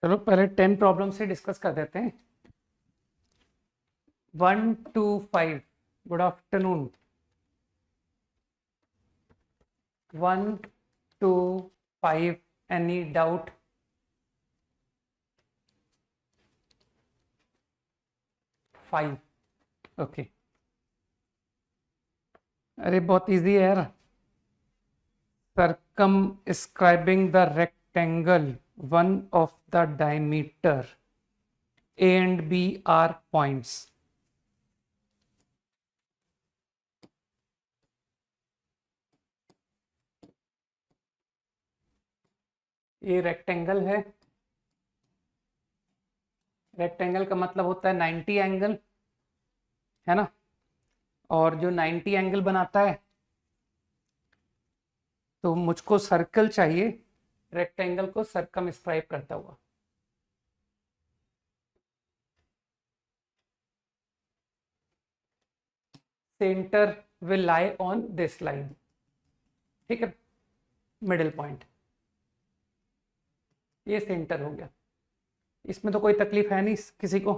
चलो पहले 10 प्रॉब्लम से डिस्कस कर देते हैं। 1 to 5, good afternoon. 1 to 5, any doubt? Five, okay. अरे बहुत इजी है यार। Circumscribing the rectangle, one of the diameter A and B are points. ये रेक्टेंगल है। रेक्टेंगल का मतलब होता है 90 एंगल, है ना। और जो 90 एंगल बनाता है, तो मुझको सर्कल चाहिए रेक्टेंगल को सर्कमस्क्राइब करता हुआ। Centre will lie on this line, ठीक है, मिडिल पॉइंट, ये सेंटर हो गया। इसमें तो कोई तकलीफ है नहीं किसी को।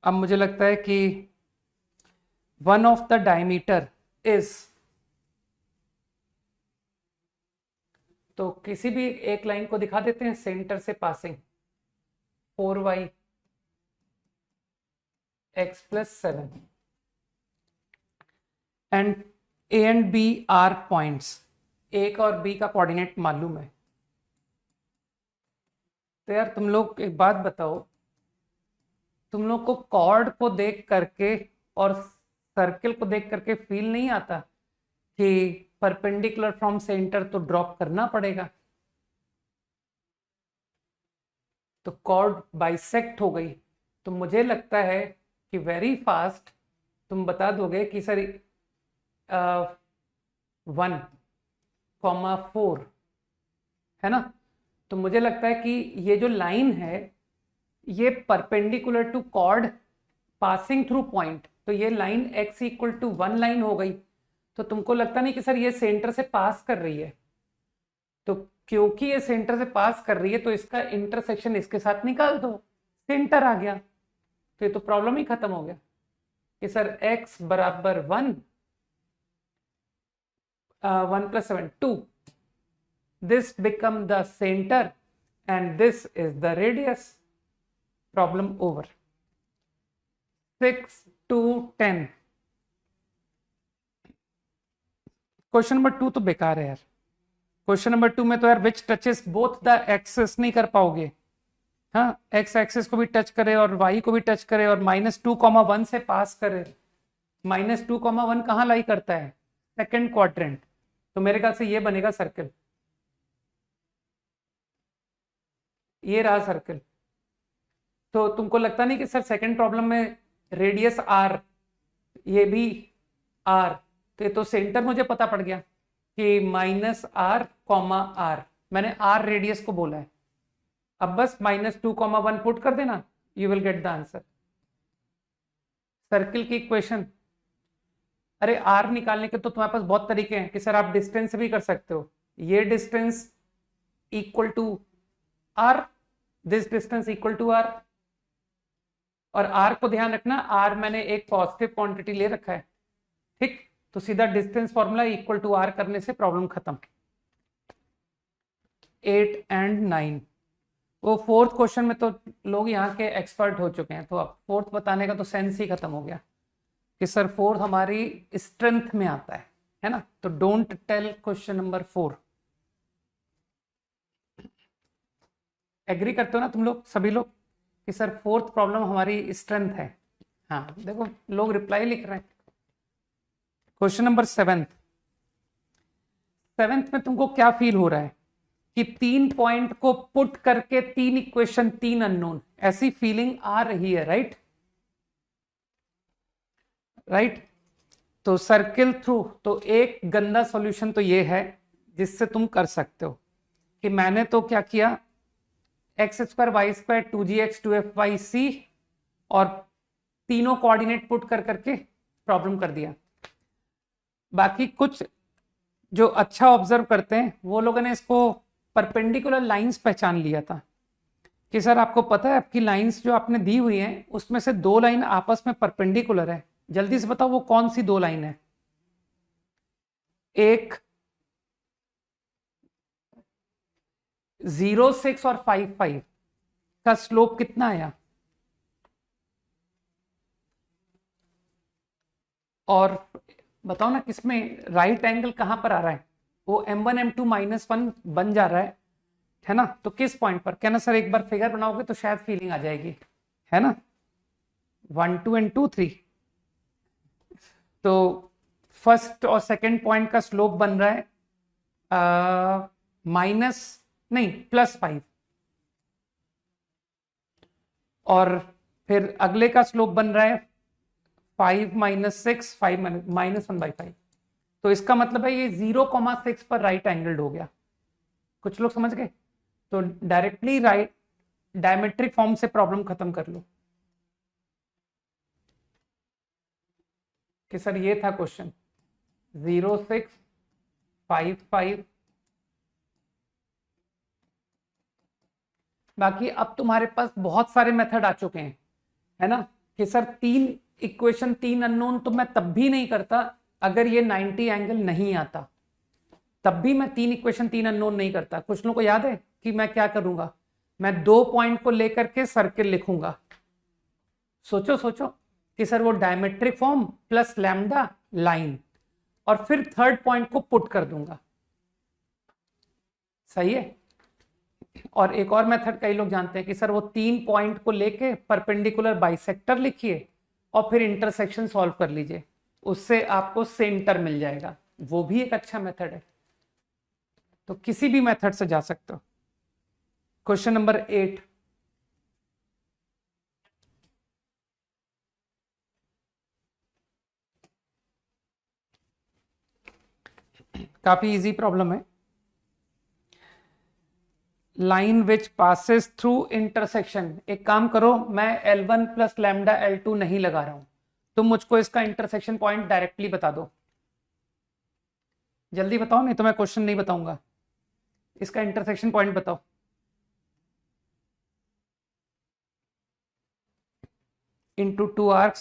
अब मुझे लगता है कि one of the diameter is, तो किसी भी एक लाइन को दिखा देते हैं सेंटर से passing 4y x plus 7 and a एंड b आर पॉइंट्स। a का और b का कोऑर्डिनेट मालूम है। तो यार तुम लोग एक बात बताओ, तुम लोग को कॉर्ड को देख करके और सर्किल को देख करके फील नहीं आता कि परपेंडिकुलर फ्रॉम सेंटर तो ड्रॉप करना पड़ेगा? तो कॉर्ड बाइसेक्ट हो गई, तो मुझे लगता है कि वेरी फास्ट तुम बता दोगे कि सर 1,4 है ना। तो मुझे लगता है कि ये जो लाइन है ये perpendicular to chord passing through point, तो ये line x equal to 1 line हो गई। तो तुमको लगता नहीं कि सर ये सेंटर से पास कर रही है? तो क्योंकि ये सेंटर से पास कर रही है तो इसका इंटरसेक्शन इसके साथ निकाल दो, सेंटर आ गया। तो ये तो प्रॉब्लम ही खत्म हो गया कि सर x बराबर 1, 1 plus 7 2, this become the center and this is the radius. Problem over. 6 to 10। Question number 2 तो बेकार है यार। क्वेश्चन नंबर 2 में तो यार which touches both the axes नहीं कर पाओगे। हाँ, एक्स एक्सेस को भी टच करे और वाई को भी टच करे और -2,1 से पास करे। -2,1 कहाँ लाई करता है? Second quadrant. तो मेरे ख्याल से ये बनेगा सर्कल, ये रहा सर्कल। तो तुमको लगता नहीं कि सर सेकंड प्रॉब्लम में रेडियस आर, ये भी आर, तो ये तो सेंटर मुझे पता पड़ गया कि -r, मैंने आर रेडियस को बोला है। अब बस -2,1 पुट कर देना, you will gate the answer. Circle की इक्वेशन, अरे आर निकालने के तो तुम्हारे पास बहुत तरीके हैं कि सर आप डिस्टेंस भी कर सकते हो। ये distance equal to R, this distance equal to R. और आर को ध्यान रखना, आर मैंने एक पॉजिटिव क्वांटिटी ले रखा है, ठीक। तो सीधा distance formula equal to R करने से प्रॉब्लम खत्म। 8 and 9, वो फोर्थ क्वेश्चन में तो लोग यहाँ के एक्सपर्ट हो चुके हैं, तो अब फोर्थ बताने का तो सेंस ही खत्म हो गया कि सर फोर्थ हमारी स्ट्रेंथ में आता है ना। तो don't tell question number 4। Agree करते हो ना तुम लोग सभी लोग कि सर फोर्थ प्रॉब्लम हमारी स्ट्रेंथ है? हाँ देखो लोग रिप्लाई लिख रहे हैं। क्वेश्चन नंबर 7 में तुमको क्या फील हो रहा है कि 3 पॉइंट को पुट करके 3 इक्वेशन 3 अननोन, ऐसी फीलिंग आ रही है, राइट? तो सर्किल थ्रू, तो एक गंदा सॉल्यूशन तो ये है जिससे तुम कर सकते हो कि मैंने तो क्या किया, x² y² 2gx 2fyc और तीनों कोऑर्डिनेट पुट कर करके प्रॉब्लम कर दिया। बाकी कुछ जो अच्छा ऑब्जर्व करते हैं वो लोगों ने इसको परपेंडिकुलर लाइंस पहचान लिया था कि सर आपको पता है आपकी लाइंस जो आपने दी हुई हैं उसमें से दो लाइन आपस में परपेंडिकुलर है, जल्दी से बताओ वो कौन सी दो लाइन है। एक 0,6 और 5,5 का स्लोप कितना आया, और बताओ ना किसमें राइट एंगल कहां पर आ रहा है, वो M1 M2 -1 बन जा रहा है ना, तो किस पॉइंट पर, कहना सर एक बार फिगर बनाओगे तो शायद फीलिंग आ जाएगी, है ना, 1 2 एंड 2 3। तो फर्स्ट और सेकंड पॉइंट का स्लोप बन रहा है माइनस नहीं +5, और फिर अगले का स्लोप बन रहा है 5 -6 5 -1/5। तो इसका मतलब है ये 0,6 पर राइट एंगल्ड हो गया। कुछ लोग समझ गए? तो डायरेक्टली राइट डायमेट्रिक फॉर्म से प्रॉब्लम खत्म कर लो कि सर ये था क्वेश्चन 0,6 5 5। बाकी अब तुम्हारे पास बहुत सारे मेथड आ चुके हैं, है ना, कि सर 3 इक्वेशन 3 अननोन तो मैं तब भी नहीं करता अगर ये 90 एंगल नहीं आता, तब भी मैं 3 इक्वेशन 3 अननोन नहीं करता। कुछ लोगों को याद है कि मैं क्या करूंगा, मैं 2 पॉइंट को लेकर के सर्किल लिखूंगा। सोचो सोचो कि सर वो diametric form plus lambda line, और फिर थर्ड पॉइंट को पुट कर दूंगा। सही है। और एक और मेथड कई लोग जानते हैं कि सर वो 3 पॉइंट को लेके परपेंडिकुलर बाइसेक्टर लिखिए और फिर इंटरसेक्शन सॉल्व कर लीजिए, उससे आपको सेंटर मिल जाएगा। वो भी एक अच्छा मेथड है। तो किसी भी मेथड से जा सकते हो। क्वेश्चन नंबर 8, काफी इजी प्रॉब्लम है। Line which passes through intersection, एक काम करो, मैं L1 प्लस लैम्डा L2 नहीं लगा रहा हूं, तुम मुझको इसका इंटरसेक्शन पॉइंट डायरेक्टली बता दो। जल्दी बताओ, नहीं तो मैं क्वेश्चन नहीं बताऊंगा। इसका इंटरसेक्शन पॉइंट बताओ। into 2 arcs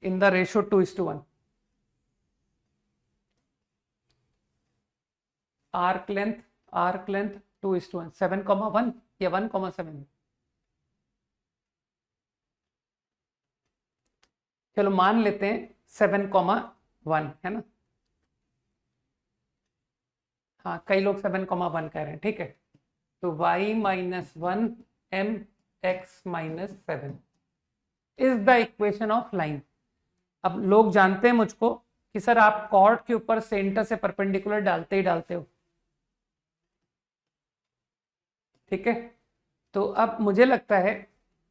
in the ratio 2:1, arc length 2:1, 7,1 या 1,7। चलो मान लेते हैं 7,1 है ना, हाँ कई लोग 7,1 कह रहे हैं, ठीक है। तो y -1 m x -7 is the equation of line. अब लोग जानते हैं मुझको कि सर आप कॉर्ड के ऊपर सेंटर से परपेंडिकुलर डालते ही डालते हो, ठीक है। तो अब मुझे लगता है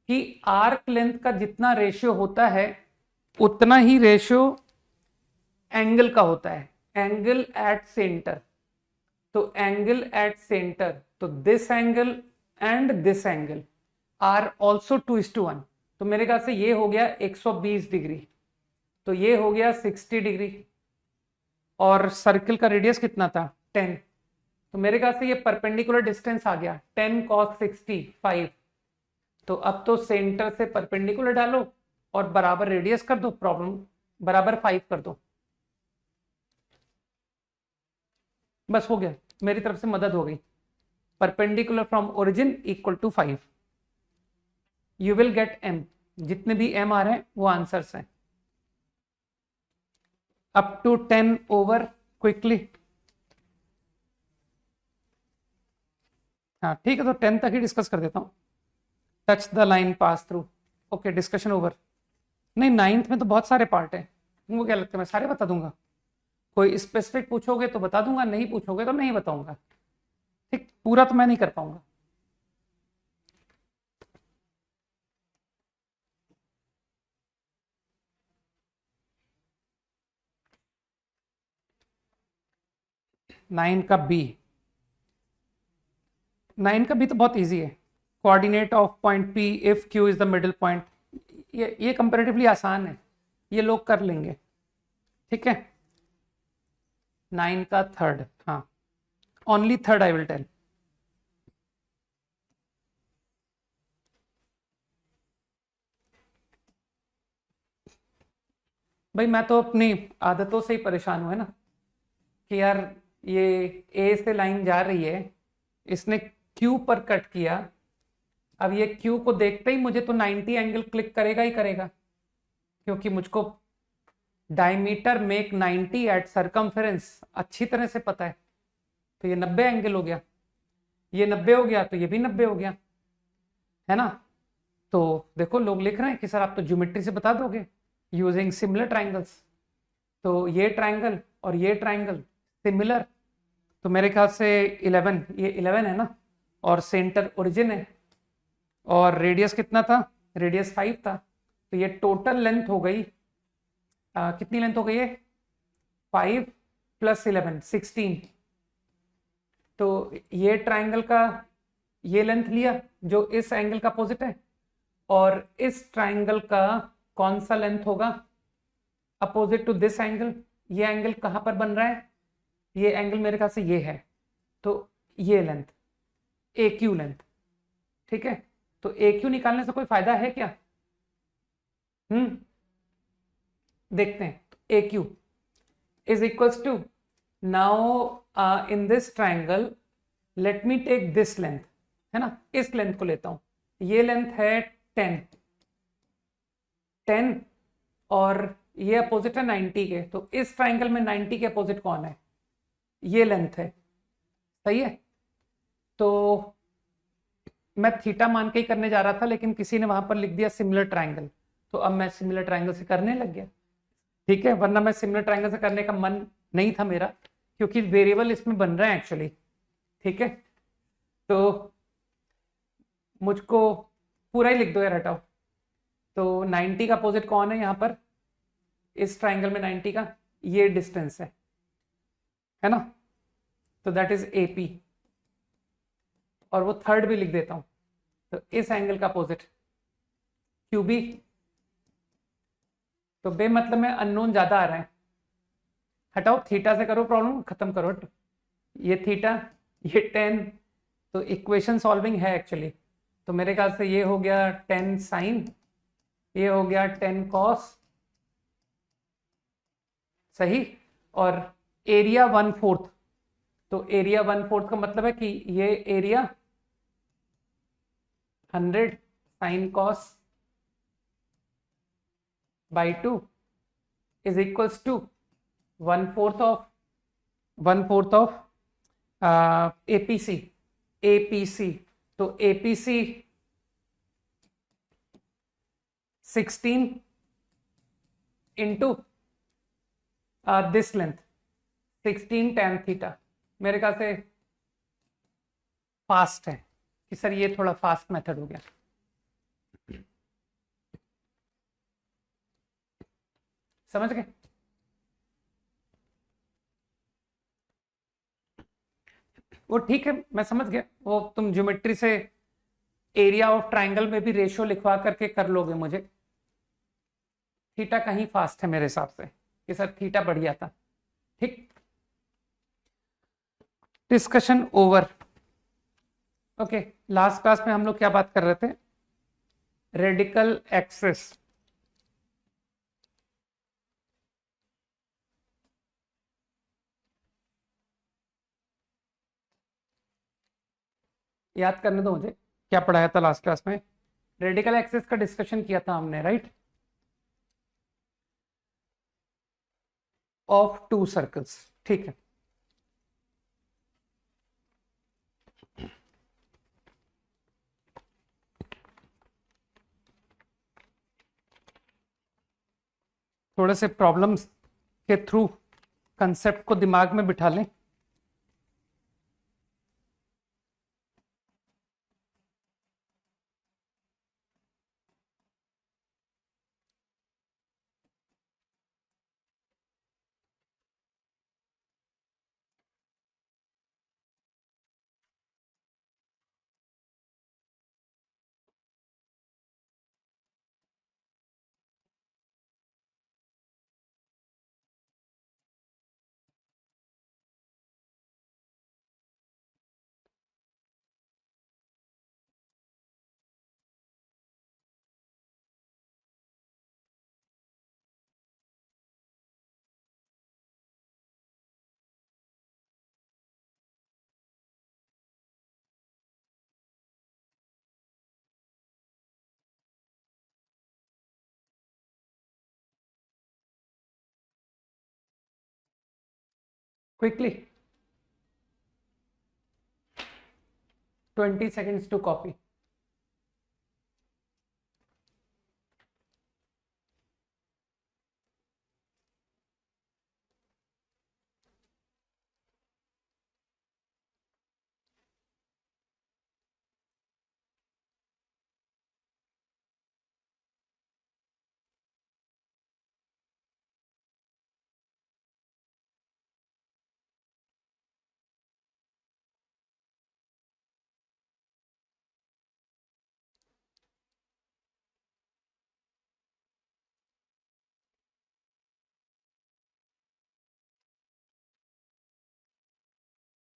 कि आर्क लेंथ का जितना रेशियो होता है उतना ही रेशियो एंगल का होता है, एंगल एट सेंटर। तो एंगल एट सेंटर, तो this angle and this angle are also 2:1। तो मेरे ख्याल से ये हो गया 120 डिग्री, तो ये हो गया 60 डिग्री, और सर्किल का रेडियस कितना था 10। तो मेरे ख्याल से ये परपेंडिकुलर डिस्टेंस आ गया 10 cos 60 5। तो अब तो सेंटर से परपेंडिकुलर डालो और बराबर रेडियस कर दो, प्रॉब्लम बराबर 5 कर दो, बस हो गया, मेरी तरफ से मदद हो गई। Perpendicular from origin equal to 5, you will get m, जितने भी m आ रहे हैं वो आंसर्स हैं। अप टू 10 ओवर क्विकली, हाँ ठीक है, तो 10 तक ही डिस्कस कर देता हूँ। Touch the line pass through, okay discussion over. नहीं 9th में तो बहुत सारे पार्ट हैं, तुमको क्या लगता है मैं सारे बता दूंगा? कोई स्पेसिफिक पूछोगे तो बता दूंगा, नहीं पूछोगे तो नहीं बताऊंगा, ठीक, पूरा तो मैं नहीं कर पाऊंगा। नाइन का बी, 9 का बी तो बहुत इजी है। Coordinate of point P if Q is the middle point, ये कंपेरेटिवली आसान है, ये लोग कर लेंगे, ठीक है। 9 का थर्ड, हाँ only third I will tell. भाई मैं तो अपनी आदतों से ही परेशान हूँ, है ना, कि यार ये ए से लाइन जा रही है, इसने क्यू पर कट किया। अब ये क्यू को देखते ही मुझे तो 90 एंगल क्लिक करेगा ही करेगा, क्योंकि मुझको डायमीटर मेक 90 एट सरकमफेरेंस अच्छी तरह से पता है। तो ये 90 एंगल हो गया, ये 90 हो गया, तो ये भी 90 हो गया, है ना। तो देखो लोग लिख रहे हैं कि सर आप तो ज्योमेट्री से बता दोगे यूजिंग सिमिलर ट्राइंगल्स। तो ये ट्राइंगल और ये ट्राइंगल सिमिलर, तो मेरे ख्याल से 11, ये 11 है ना, और सेंटर ओरिजिन है, और रेडियस कितना था, रेडियस 5 था। तो ये टोटल लेंथ हो गई, कितनी लेंथ हो गई है, 5 प्लस 11 16। तो ये ट्राइंगल का ये लेंथ लिया जो इस एंगल का अपोजिट है, और इस ट्राइंगल का कौन सा लेंथ होगा अपोजिट टू दिस एंगल। ये एंगल कहां पर बन रहा है, ये एंगल मेरे ख्याल से ये है, तो ये लेंथ ए क्यू लेंथ, ठीक है। तो ए क्यू निकालने से कोई फायदा है क्या, देखते हैं। A Q is equals to, now in this triangle let me take this length, है ना, इस लेंथ को लेता हूं। ये लेंथ है 10, 10, और ये अपोजिट है 90 के। तो इस ट्राइंगल में 90 के अपोजिट कौन है, ये लेंथ है, सही है। तो मैं थीटा मान के ही करने जा रहा था, लेकिन किसी ने वहां पर लिख दिया सिमिलर ट्राइंगल, तो अब मैं सिमिलर ट्राइंगल से करने लग गया, ठीक है। वरना मैं सिमिलर ट्राइंगल से करने का मन नहीं था मेरा, क्योंकि वेरिएबल इसमें बन रहे हैं एक्चुअली, ठीक है। तो मुझको पूरा ही लिख दो यार, हटाओ। तो 90 का अपोजिट कौन है यहाँ पर, इस ट्राइंगल में 90 का ये डिस्टेंस है ना। तो दैट इज एपी, और वो थर्ड भी लिख देता हूं। तो इस एंगल का अपोजिट क्यूबी। तो बे मतलब में अननोन ज्यादा आ रहा है, हटाओ, थीटा से करो, प्रॉब्लम खत्म करो। ये थीटा, ये 10, तो इक्वेशन सॉल्विंग है एक्चुअली। तो मेरे ख्याल से ये हो गया 10 साइन, ये हो गया 10 कॉस, सही। और एरिया 1/4, तो एरिया 1/4 का मतलब है कि ये area 100 sine cos by 2 is equals to 1/4 of APC, APC. तो APC 16 into this length 16 tan theta. मेरे ख्याल से फास्ट है कि सर ये थोड़ा फास्ट मेथड हो गया, समझ गए। वो ठीक है, मैं समझ गया, वो तुम ज्योमेट्री से एरिया ऑफ ट्राइंगल में भी रेशियो लिखवा करके कर लोगे मुझे। थीटा कहीं फास्ट है मेरे हिसाब से, कि सर थीटा बढ़िया था, ठीक। Discussion over. Okay, last class में हम लोग क्या बात कर रहे थे, रेडिकल एक्सिस। याद करने दो मुझे क्या पढ़ाया था लास्ट क्लास में। रेडिकल एक्सिस का डिस्कशन किया था हमने, राइट, ऑफ टू सर्कल्स, ठीक है। थोड़े से प्रॉब्लम्स के थ्रू कंसेप्ट को दिमाग में बिठा लें। Quickly 20 seconds to copy.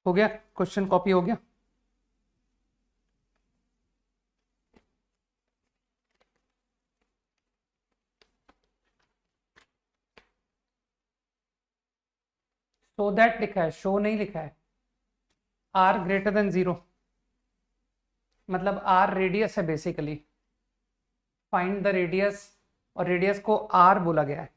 हो गया, क्वेश्चन कॉपी हो गया। सो दैट लिखा है, शो नहीं लिखा है। आर ग्रेटर देन 0 मतलब आर रेडियस है बेसिकली। फाइंड द रेडियस, और रेडियस को आर बोला गया है।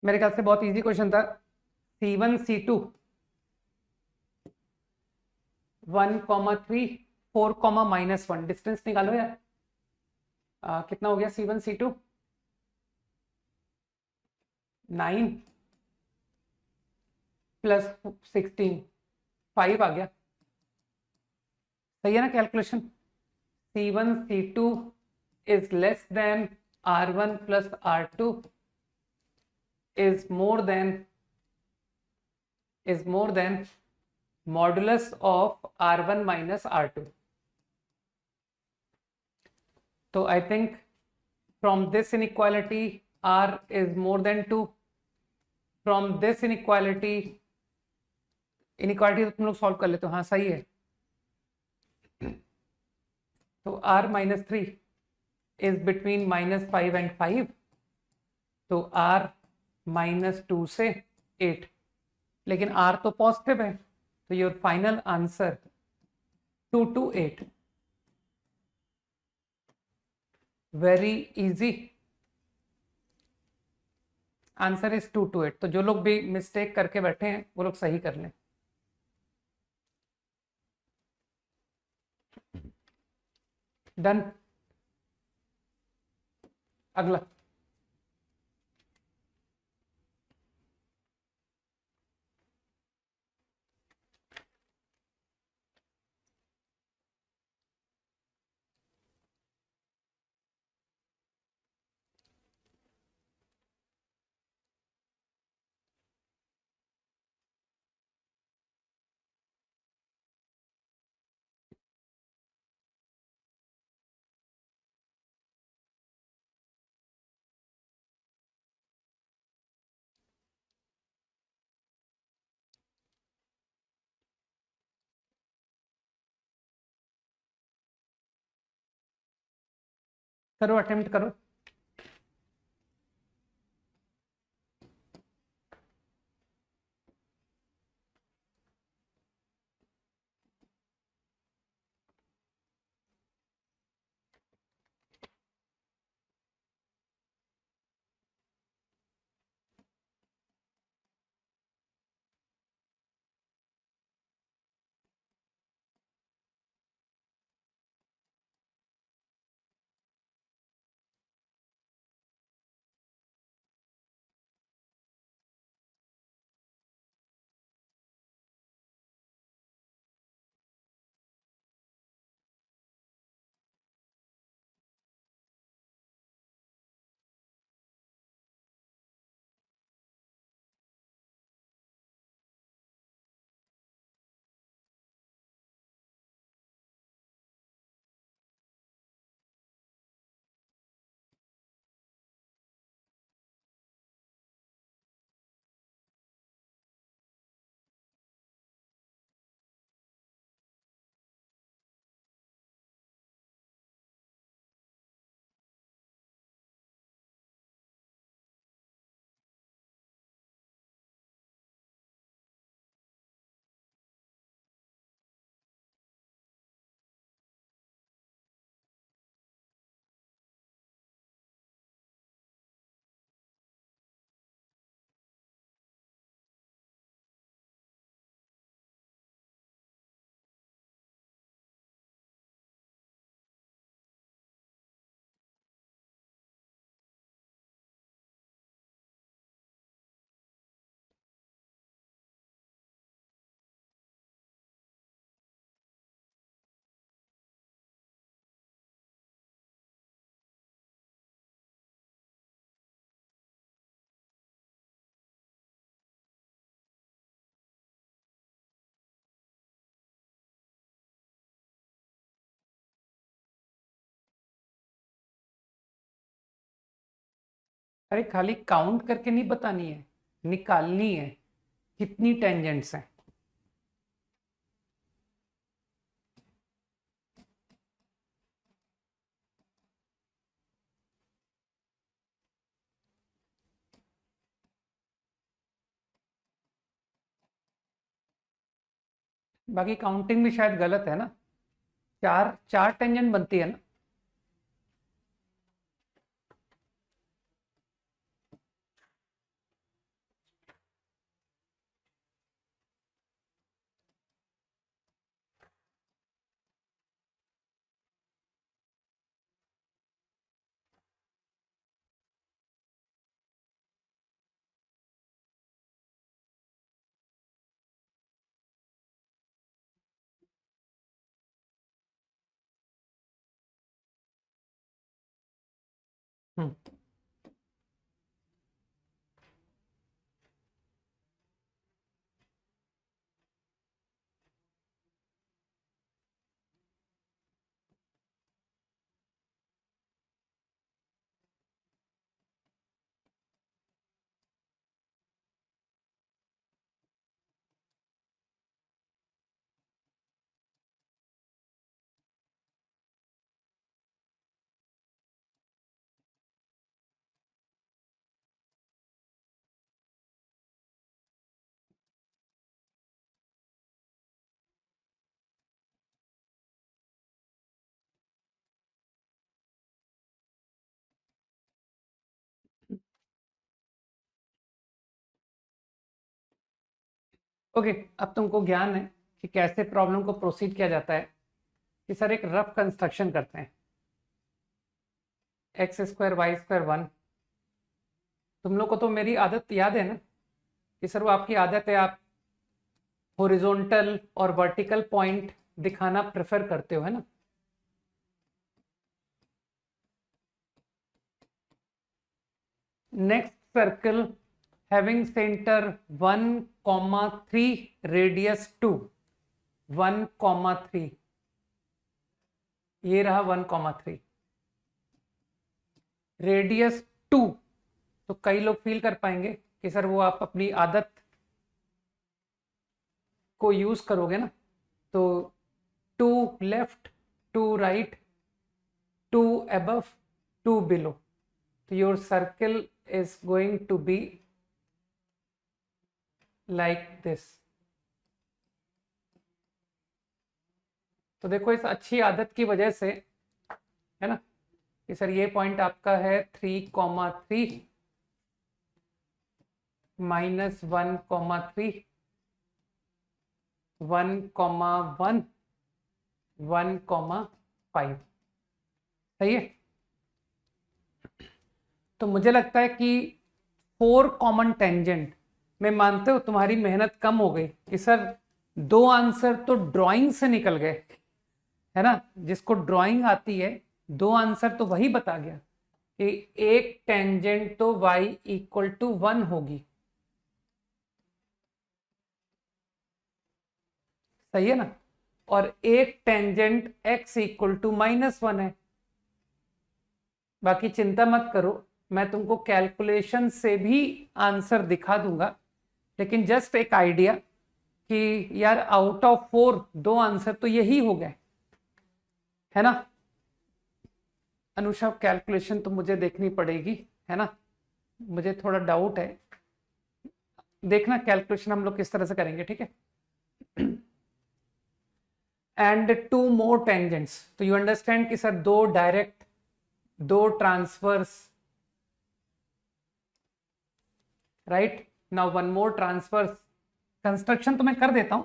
मेरे ख्याल से बहुत इजी क्वेश्चन था। C1 C2 1,3 4, डिस्टेंस निकालो यार। कितना हो गया? C1 C2 9 प्लस 16 5 आ गया। सही है ना calculation? C1 C2 is less than R1 plus R2 is more than modulus of R1 minus R2. So I think from this inequality R is more than 2. From this inequality तो तुम लोग solve कर लेते हो। हाँ सही है। तो R minus 3 is between -5 and 5, तो R -2 से 8, लेकिन R तो पॉजिटिव है, तो your final answer 2 to 8। Very easy, answer is 2 to 8। तो जो लोग भी मिस्टेक करके बैठे हैं वो लोग सही कर लें। डन। अगला करो, अटेम्प्ट करो। अरे खाली काउंट करके नहीं बतानी है, निकालनी है कितनी टेंजेंट्स हैं। बाकी काउंटिंग भी शायद गलत है ना, चार चार टेंजेंट बनती है ना। हम्म। ओके, अब तुमको ज्ञान है कि कैसे प्रॉब्लम को प्रोसीड किया जाता है। कि सर एक रफ कंस्ट्रक्शन करते हैं, एक्स स्क्वायर वाई स्क्वायर 1। तुम लोग को तो मेरी आदत याद है ना, कि सर वो आपकी आदत है, आप हॉरिजॉन्टल और वर्टिकल पॉइंट दिखाना प्रेफर करते हो, है ना। Next circle having centre 1,3, radius 2, 1,3, ये रहा 1,3, रेडियस 2। तो कई लोग फील कर पाएंगे कि सर वो आप अपनी आदत को यूज करोगे ना, तो 2 left, 2 right, 2 above, 2 below, so your circle is going to be like this। तो देखो इस अच्छी आदत की वजह से, है ना, कि सर ये पॉइंट आपका है 3,3 -1,3, 1,1, 1,5, सही है। तो मुझे लगता है कि 4 कॉमन टेंजेंट मैं मानते हो तुम्हारी मेहनत कम हो गई कि सर 2 आंसर तो ड्राइंग से निकल गए, है ना। जिसको ड्राइंग आती है 2 आंसर तो वही बता गया कि एक टेंजेंट तो y इक्वल टू 1 होगी, सही है ना। और एक टेंजेंट x इक्वल टू -1 है। बाकी चिंता मत करो, मैं तुमको कैलकुलेशन से भी आंसर दिखा दूंगा, लेकिन जस्ट एक आइडिया कि यार आउट ऑफ 4 2 आंसर तो यही हो गए, है ना। अनुषा कैलकुलेशन तो मुझे देखनी पड़ेगी, है ना, मुझे थोड़ा डाउट है। देखना कैलकुलेशन हम लोग किस तरह से करेंगे, ठीक है। एंड 2 मोर टेंजेंट्स, तो यू अंडरस्टैंड कि sir 2 direct, 2 transfers, right. Now 1 more transfers. Construction तो मैं कर देता हूं,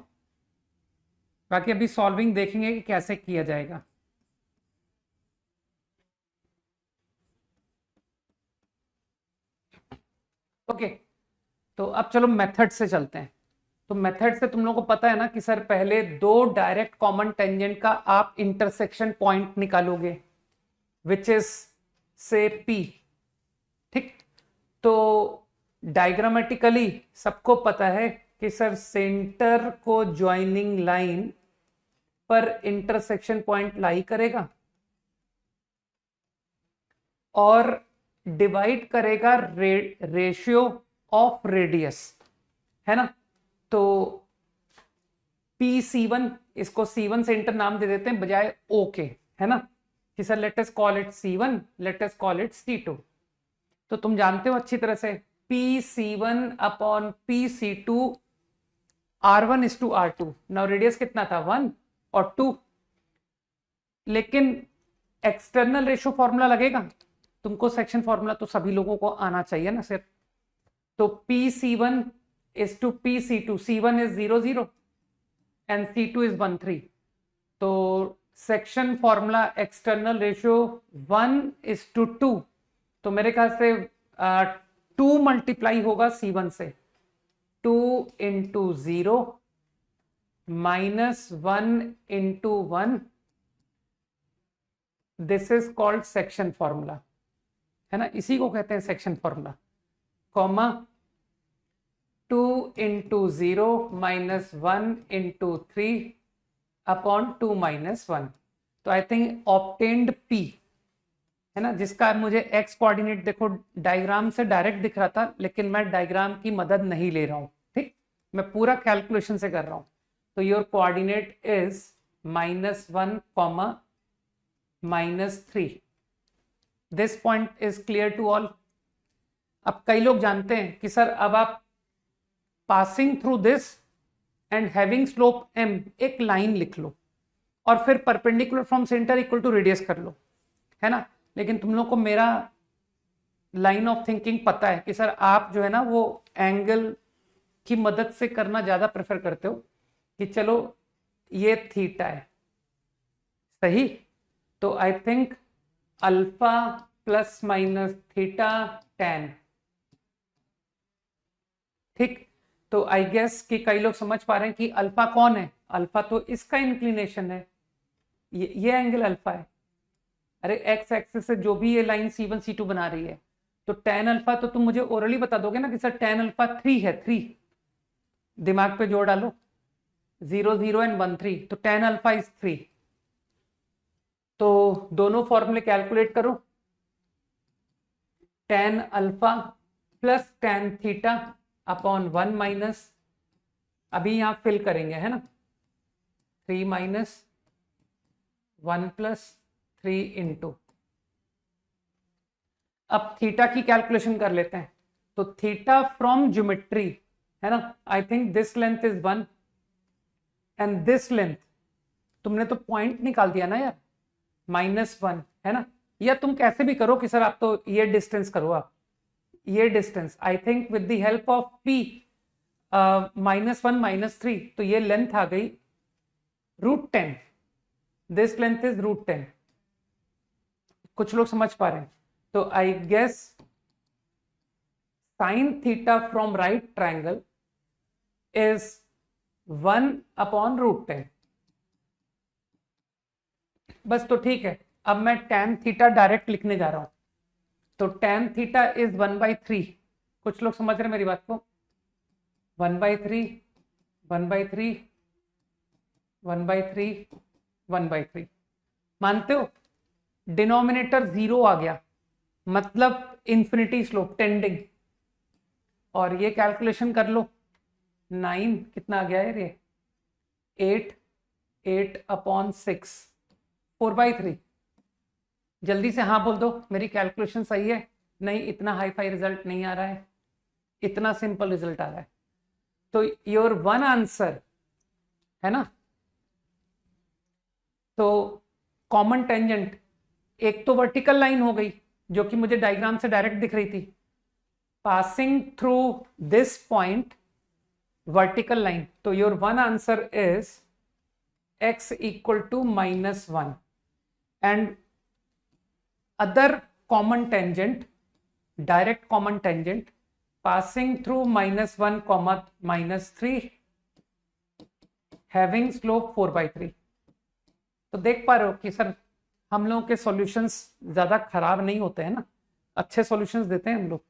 बाकी अभी सॉल्विंग देखेंगे कि कैसे किया जाएगा। ओके, तो अब चलो मेथड से चलते हैं। तो मेथड से तुम लोगों को पता है ना कि सर पहले 2 डायरेक्ट कॉमन टेंजेंट का आप इंटरसेक्शन पॉइंट निकालोगे, विच इज से P, ठीक। तो डायग्रामेटिकली सबको पता है कि सर सेंटर को ज्वाइनिंग लाइन पर इंटरसेक्शन पॉइंट लाई करेगा, और डिवाइड करेगा रेशियो ऑफ रेडियस, है ना। तो PC1, इसको C1 सेंटर नाम दे देते हैं बजाय O के, है ना, कि sir let us call it C1, let us call it C2। तो तुम जानते हो अच्छी तरह से PC1 upon PC2 R1:R2। Now radius कितना था, 1 और 2, लेकिन एक्सटर्नल रेशियो फॉर्मूला लगेगा। तुमको सेक्शन फॉर्मूला तो सभी लोगों को आना चाहिए ना सर। तो PC1 is to PC2, C1 is 0 0 and C2 is 1 3। तो सेक्शन फॉर्मूला एक्सटर्नल रेशियो 1:2, तो मेरे ख्याल से 2 मल्टीप्लाई होगा C1 से, 2 into 0 minus 1 into 1, this is called section formula, है ना, इसी को कहते हैं section formula. Comma 2 into 0 minus 1 into 3 upon 2 minus 1। तो आई थिंक ऑब्टेन्ड P, है ना, जिसका मुझे एक्स कोऑर्डिनेट देखो डायग्राम से डायरेक्ट दिख रहा था, लेकिन मैं डायग्राम की मदद नहीं ले रहा हूं, ठीक, मैं पूरा कैलकुलेशन से कर रहा हूं। तो your coordinate is -1, -3। This point is clear to all. अब कई लोग जानते हैं कि सर अब आप passing through this and having slope m एक लाइन लिख लो और फिर perpendicular from centre equal to radius कर लो, है ना। लेकिन तुम लोग को मेरा लाइन ऑफ थिंकिंग पता है कि सर आप जो है ना वो एंगल की मदद से करना ज्यादा प्रेफर करते हो कि चलो ये थीटा है, सही। तो I think alpha plus minus theta tan, ठीक। तो आई गेस कि कई लोग समझ पा रहे हैं कि अल्फा कौन है, अल्फा तो इसका इंक्लिनेशन है, ये एंगल अल्फा है। अरे एक्स एक्सिस से जो भी ये लाइन C1 C2 बना रही है, तो tan अल्फा तो तुम मुझे ओरली बता दोगे ना कि सर tan अल्फा 3 है, 3 दिमाग पे जोड़ डालो, 0 0 एंड 1 3, तो tan अल्फा इज 3। तो दोनों फॉर्मूले कैलकुलेट करो, tan alpha plus tan theta upon 1 minus, अभी यहां फिल करेंगे, है ना, 3 माइनस 1 प्लस 3 इंटू, अब थीटा की कैलकुलेशन कर लेते हैं। तो थीटा फ्रॉम ज्योमेट्री, है ना, I think this length is 1 and this length, तुमने तो पॉइंट निकाल दिया ना यार, -1, है ना। या तुम कैसे भी करो कि सर आप तो ये डिस्टेंस करो, आप ये distance, I think with the help of P -1 -3, तो ये लेंथ आ गई √10, दिस लेंथ इज √10। कुछ लोग समझ पा रहे हैं? तो I guess sine theta from right triangle is 1 upon √10। बस, तो ठीक है। अब मैं tan थीटा डायरेक्ट लिखने जा रहा हूं, तो tan थीटा इज 1/3। कुछ लोग समझ रहे हैं मेरी बात को? 1/3 1/3 1/3 1/3, मानते हो? डिनोमिनेटर 0 आ गया, मतलब इंफिनिटी स्लोप टेंडिंग। और ये कैलकुलेशन कर लो, 9 कितना आ गया यार ये, 8 अपॉन 6, 4/3। जल्दी से हाँ बोल दो, मेरी कैलकुलेशन सही है? नहीं, इतना हाई फाई रिजल्ट नहीं आ रहा है, इतना सिंपल रिजल्ट आ रहा है। तो योर वन आंसर, है ना। तो कॉमन टेंजेंट, एक तो वर्टिकल लाइन हो गई जो कि मुझे डायग्राम से डायरेक्ट दिख रही थी, passing through this point, vertical line. तो your one answer is x equal to -1 and other common tangent, direct common tangent passing through -1, -3 having slope 4/3। तो देख पा रहे हो कि सर हम लोगों के सॉल्यूशंस ज्यादा खराब नहीं होते हैं ना, अच्छे सॉल्यूशंस देते हैं हम लोग।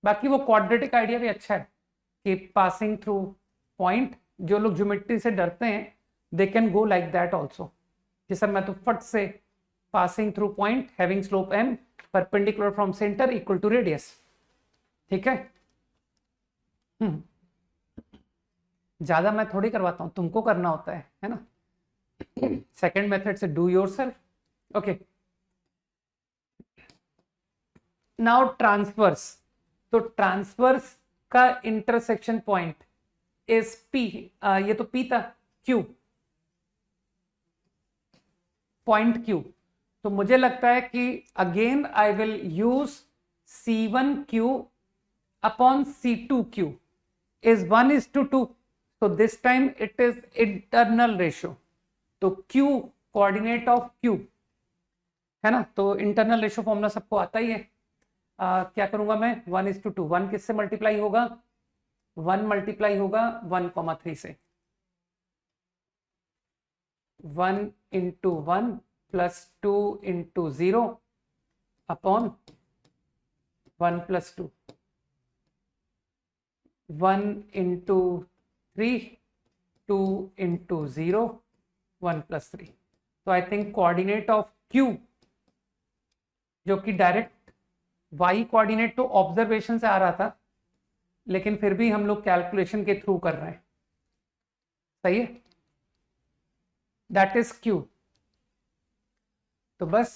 बाकी वो क्वाड्रेटिक आइडिया भी अच्छा है कि पासिंग थ्रू पॉइंट, जो लोग ज्योमेट्री से डरते हैं they can go like that also कि सर मैं तो फट से passing through point having slope m perpendicular from center equal to radius. ठीक है, ज्यादा मैं थोड़ी करवाता हूं, तुमको करना होता है ना. सेकंड मेथड से do yourself. Okay, now transverse. तो ट्रांसवर्स का इंटरसेक्शन पॉइंट इज पी. ये तो पी था, क्यू, पॉइंट क्यू. तो मुझे लगता है कि again I will use C1Q upon C2Q is 1:2. So this time it is internal ratio. तो Q कोऑर्डिनेट ऑफ Q है ना. तो इंटरनल रेशियो फॉर्मूला सबको आता ही है. क्या करूंगा मैं, 1:2. 1 किससे मल्टीप्लाई होगा, 1 मल्टीप्लाई होगा 1,3 से. 1 into 1 plus 2 into 0 upon 1 plus 2. 1 into 3, 2 into 0, 1 plus 3. तो I think coordinate of Q, जो कि डायरेक्ट y कोऑर्डिनेट तो ऑब्जर्वेशन से आ रहा था, लेकिन फिर भी हम लोग कैलकुलेशन के थ्रू कर रहे हैं. सही है, दैट इज Q. तो बस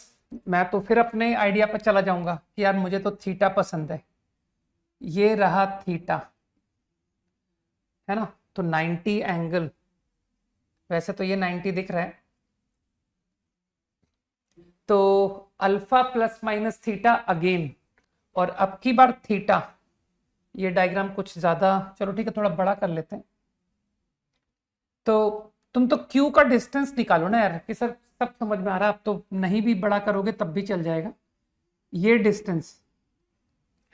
मैं तो फिर अपने आइडिया पर चला जाऊंगा कि यार मुझे तो थीटा पसंद है. ये रहा थीटा, है ना. तो 90 एंगल, वैसे तो ये 90 दिख रहा है. तो alpha plus minus theta again, और अब की बार थीटा. ये डायग्राम कुछ ज्यादा, चलो ठीक है थोड़ा बड़ा कर लेते हैं. तो तुम तो Q का डिस्टेंस निकालो ना यार, कि सर सब समझ में आ रहा है, अब तो नहीं भी बड़ा करोगे तब भी चल जाएगा. ये डिस्टेंस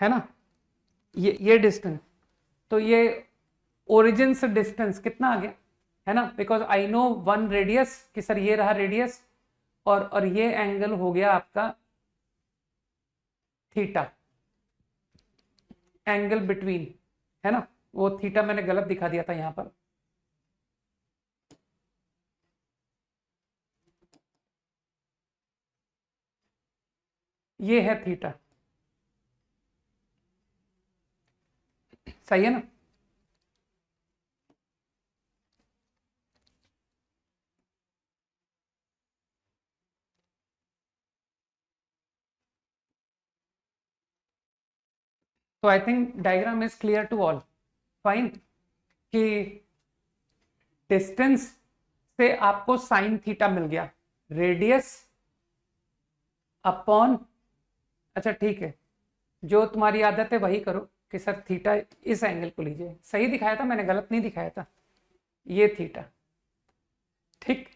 है ना, ये डिस्टेंस. तो ये ओरिजिन से डिस्टेंस कितना आ गया, है ना. बिकॉज आई नो 1 रेडियस, कि सर ये रहा रेडियस, और ये एंगल हो गया आपका थीटा, एंगल बिटवीन, है ना. वो थीटा मैंने गलत दिखा दिया था यहां पर. ये है थीटा, सही है ना. तो I think diagram is clear to all. Fine, कि डिस्टेंस से आपको साइन थीटा मिल गया, रेडियस अपॉन, अच्छा ठीक है, जो तुम्हारी आदत है वही करो, कि सर थीटा इस एंगल को लीजिए. सही दिखाया था मैंने, गलत नहीं दिखाया था. ये थीटा, ठीक.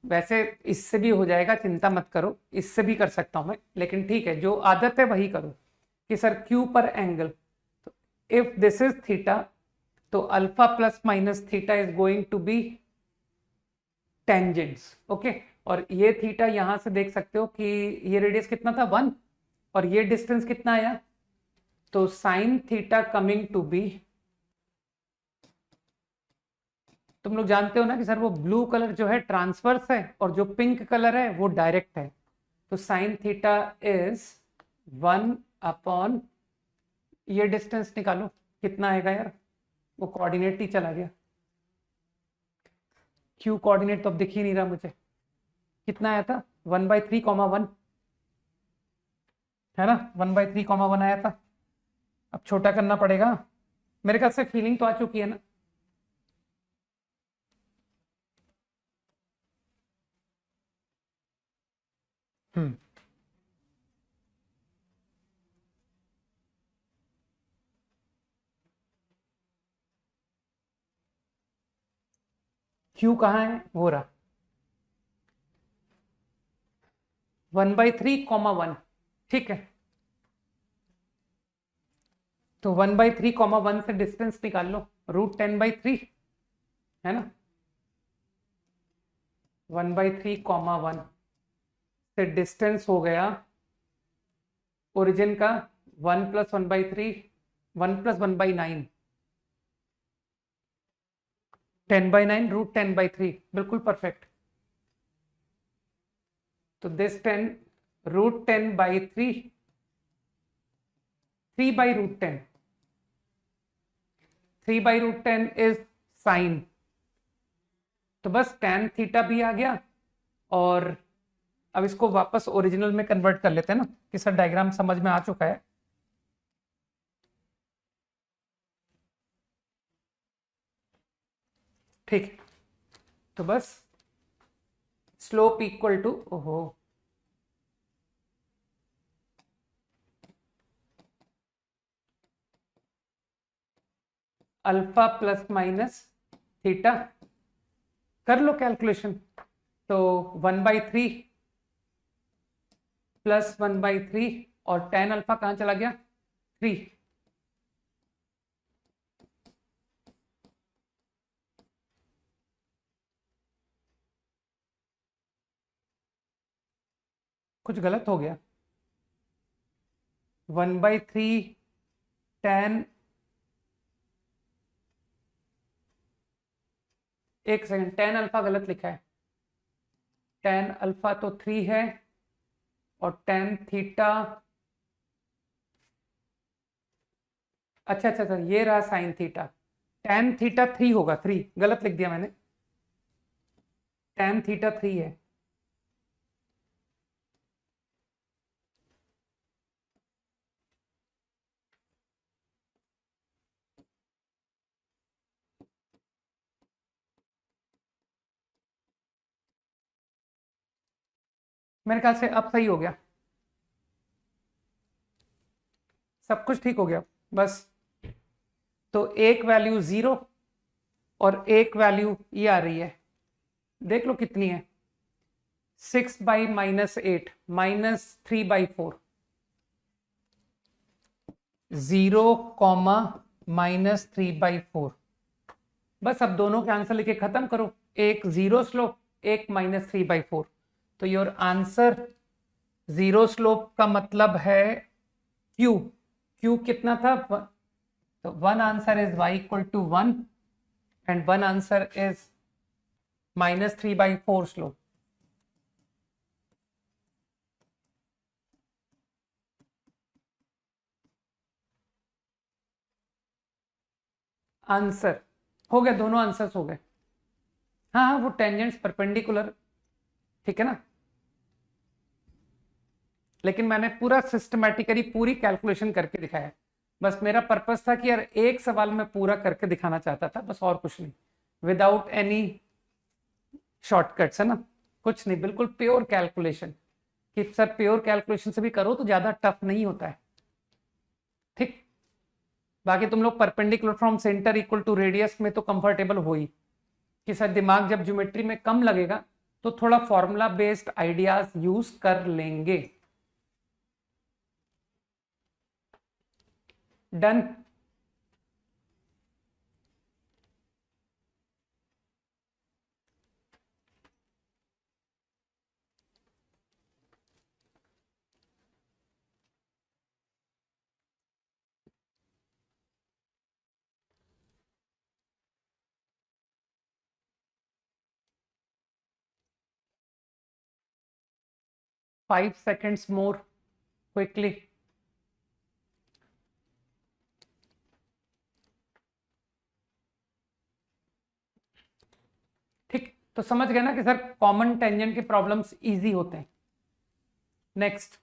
वैसे इससे भी हो जाएगा, चिंता मत करो, इससे भी कर सकता हूं मैं, लेकिन ठीक है जो आदत है वही करो. कि सर Q पर एंगल, तो इफ दिस इज थीटा, तो alpha plus minus theta is going to be tangents. Okay, और ये थीटा यहां से देख सकते हो कि ये रेडियस कितना था 1, और ये डिस्टेंस कितना आया. तो sine theta coming to be, तुम लोग जानते हो ना कि सर वो ब्लू कलर जो है ट्रांसवर्स है, और जो पिंक कलर है वो डायरेक्ट है. तो साइन थीटा इज 1 अपॉन, ये डिस्टेंस निकालो कितना आएगा यार, वो कोऑर्डिनेट ही चला गया. Q कोऑर्डिनेट तो अब दिख ही नहीं रहा मुझे. कितना आया था, 1/3,1 है ना. 1/3,1 आया था. अब छोटा करना पड़ेगा मेरे ख्याल से. फीलिंग तो आ चुकी है ना. Q कहाँ है, वो रहा 1/3,1. ठीक है, तो 1/3,1 से डिस्टेंस निकाल लो, √10/3 है ना. 1/3,1 से डिस्टेंस हो गया ओरिजिन का 1 + 1/3, 1 + 1/9, 10/9, √10/3. बिल्कुल परफेक्ट. तो दिस 10 √10/3, 3/√10, 3/√10 इज साइन। तो बस tan थीटा भी आ गया। और अब इसको वापस ओरिजिनल में कन्वर्ट कर लेते हैं ना कि सर डायग्राम समझ में आ चुका है। ठीक, तो बस स्लोप इक्वल टू, ओहो, अल्फा प्लस माइनस थीटा, कर लो कैलकुलेशन। तो 1/3 प्लस 1/3 और tan अल्फा कहां चला गया, 3। कुछ गलत हो गया। 1/3 tan, एक सेकंड, tan अल्फा गलत लिखा है। tan अल्फा तो 3 है और tan थीटा, अच्छा अच्छा अच्छा, ये रहा साइन थीटा। tan थीटा 3 होगा, 3 गलत लिख दिया मैंने, tan थीटा 3 है। मेरे ख्याल से अब सही हो गया, सब कुछ ठीक हो गया। बस तो एक वैल्यू 0 और एक वैल्यू ये आ रही है, देख लो कितनी है, 6/-8 -3/4, 0, -3/4। बस अब दोनों के आंसर लिखे खत्म करो, एक 0 स्लोप, एक -3/4। तो योर आंसर 0 स्लोप का मतलब है Q, Q कितना था, तो one answer is y equal to 1 and one answer is -3/4 slope. Answer हो गया, दोनों आंसर्स हो गए। हाँ हाँ, वो टेंजेंट्स परपेंडिकुलर, ठीक है ना। लेकिन मैंने पूरा सिस्टमैटिकली पूरी कैलकुलेशन करके दिखाया है। बस मेरा पर्पस था कि यार एक सवाल में पूरा करके दिखाना चाहता था, बस और कुछ नहीं, विदाउट एनी शॉर्टकट्स, है ना, कुछ नहीं, बिल्कुल प्योर कैलकुलेशन। कि सर प्योर कैलकुलेशन से भी करो तो ज्यादा टफ नहीं होता है, ठीक। बाकी तुम लोग perpendicular from centre equal to radius में तो कंफर्टेबल हो ही, कि सर दिमाग जब ज्योमेट्री में कम लगेगा तो थोड़ा फॉर्मूला बेस्ड आइडियाज यूज कर लेंगे। डन। 5 seconds more quickly। ठीक, तो समझ गए ना कि सर कॉमन टेंजेंट के प्रॉब्लम्स इजी होते हैं। नेक्स्ट,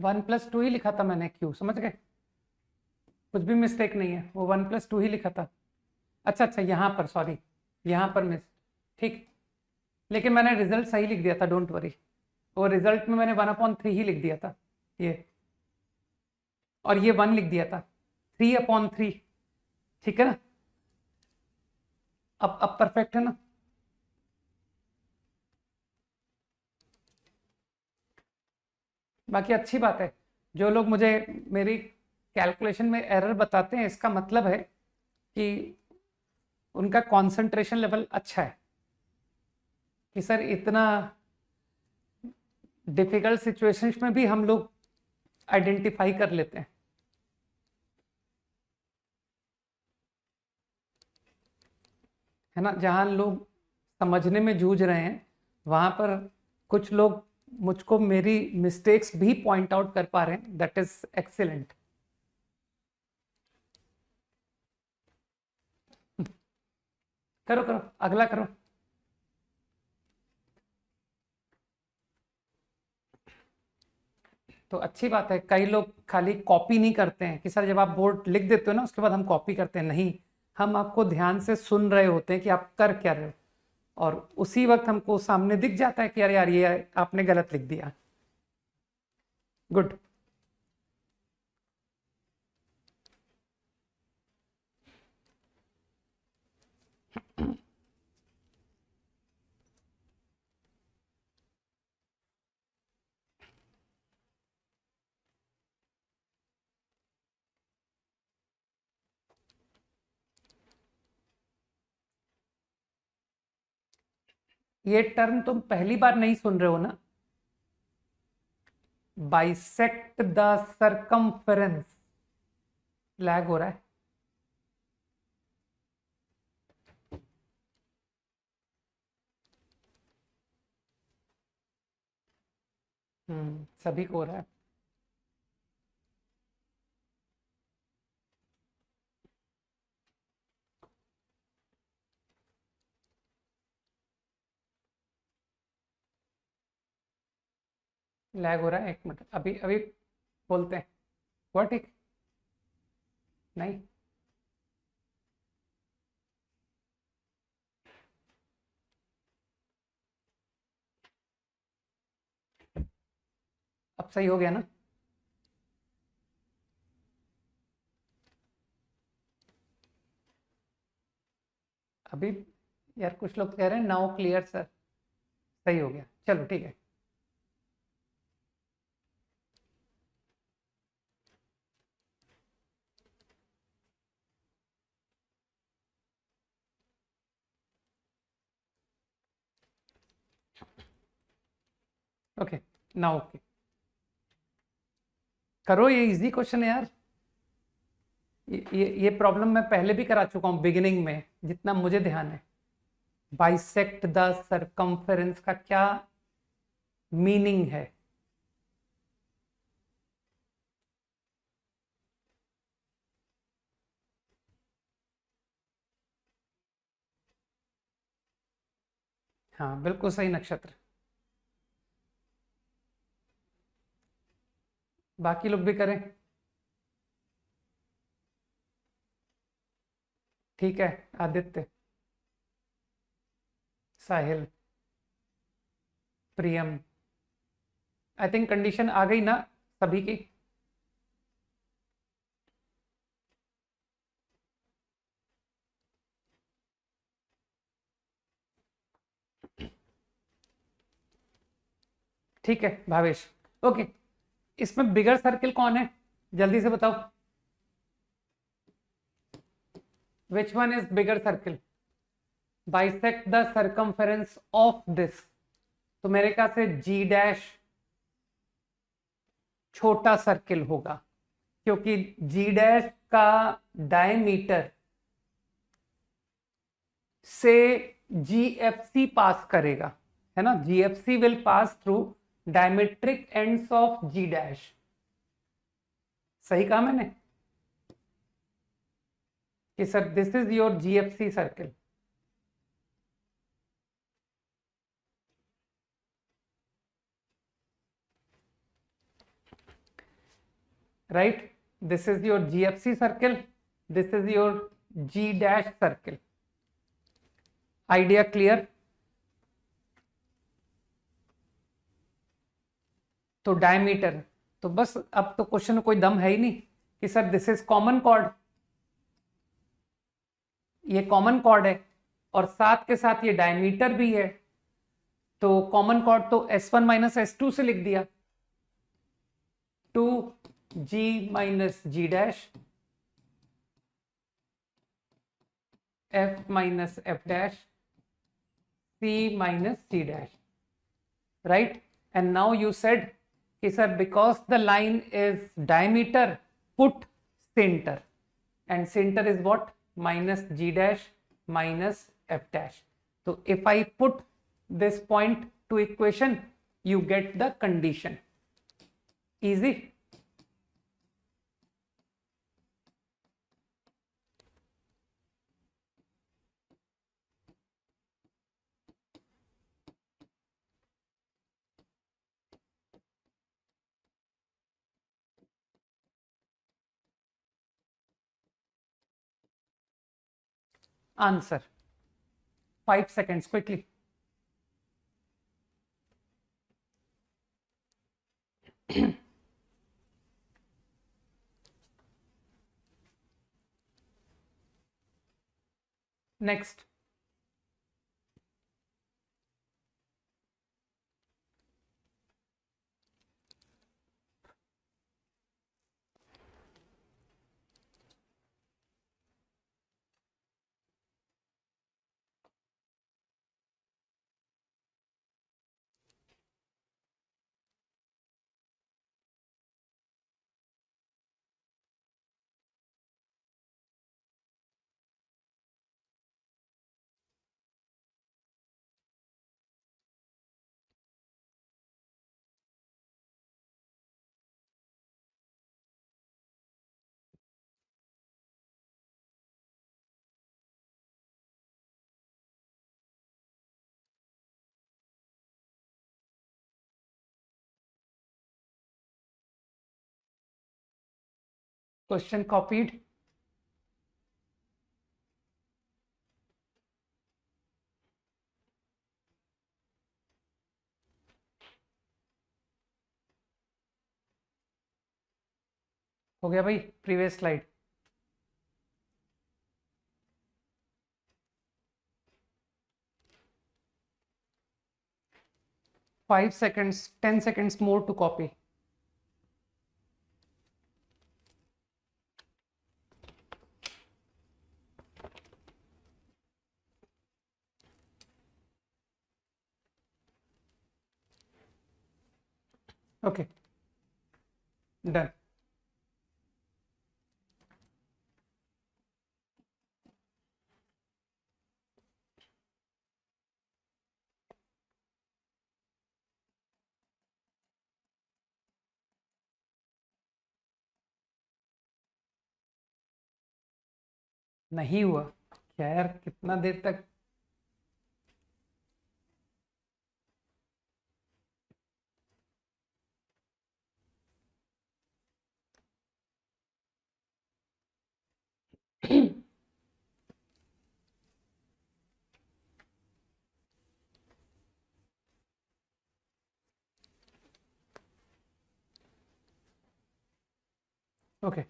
वन प्लस टू ही लिखा था मैंने, क्यू समझ गए, कुछ भी मिस्टेक नहीं है, वो 1+2 ही लिखा था। अच्छा अच्छा, यहाँ पर सॉरी, यहाँ पर मिस, ठीक, लेकिन मैंने रिजल्ट सही लिख दिया था, डोंट वरी। वो रिजल्ट में मैंने 1/3 ही लिख दिया था ये, और ये 1 लिख दिया था, 3/3, ठीक है ना। अब परफेक्ट है ना। बाकी अच्छी बात है, जो लोग मुझे मेरी कैलकुलेशन में एरर बताते हैं, इसका मतलब है कि उनका कंसंट्रेशन लेवल अच्छा है, कि सर इतना डिफिकल्ट सिचुएशंस में भी हम लोग आइडेंटिफाई कर लेते हैं। है ना, जहां लोग समझने में जूझ रहे हैं वहां पर कुछ लोग मुझको मेरी मिस्टेक्स भी पॉइंट आउट कर पा रहे हैं, दैट इज एक्सीलेंट। करो करो, अगला करो। तो अच्छी बात है, कई लोग खाली कॉपी नहीं करते हैं कि सर जब आप बोर्ड लिख देते हो ना उसके बाद हम कॉपी करते हैं, नहीं, हम आपको ध्यान से सुन रहे होते हैं कि आप कर क्या रहे हो, और उसी वक्त हमको सामने दिख जाता है कि अरे यार ये आपने गलत लिख दिया। गुड। ये टर्म तुम पहली बार नहीं सुन रहे हो ना, बाइसेक्ट द सरकमफेरेंस। लैग हो रहा है। सभी को हो रहा है। लैग हो रहा है, एक मिनट, अभी अभी बोलते हैं। हुआ ठीक? नहीं। अब सही हो गया ना? अभी यार कुछ लोग कह रहे हैं नाउ क्लियर सर। सही हो गया, चलो ठीक है। Okay, now okay. करो, ये इजी क्वेश्चन है यार। ये प्रॉब्लम मैं पहले भी करा चुका हूं बिगिनिंग में, जितना मुझे ध्यान है। बाइसेक्ट द सरकमफेरेंस का क्या मीनिंग है? हाँ बिल्कुल सही नक्षत्र। बाकी लोग भी करें। ठीक है। आदित्य, साहिल, प्रियम। आई थिंक कंडीशन आ गई ना सभी की। ठीक है भावेश। ओके, इसमें बिगर सर्किल कौन है, जल्दी से बताओ। Which one is bigger circle? Bisect the circumference of this. तो मेरे ख्याल से जी डैश छोटा सर्किल होगा, क्योंकि जी डैश का डायमीटर से जीएफसी पास करेगा, है ना, GFC will pass through diametric ends of G dash. सही कहा मैंने कि sir this is your GFC circle. right? This is your GFC circle, this is your G dash circle. Idea clear? तो diameter, तो बस अब तो क्वेश्चन में कोई दम है ही नहीं कि sir this is common chord, ये कॉमन कॉर्ड है और साथ के साथ ये डायमीटर भी है, तो कॉमन कॉर्ड तो S1 माइनस S2 से लिख दिया, 2G minus G dash F minus F dash C minus C dash, right? And now you said कि sir because the line is diameter put centre, and center is what? Minus g dash minus f dash. So if I put this point to equation, you get the condition. Easy. Answer. 5 seconds quickly. Next. Question copied. हो गया भाई, previous slide. Five seconds, 10 seconds more to copy. Okay, done. नहीं हुआ क्या यार, कितना देर तक. Okay.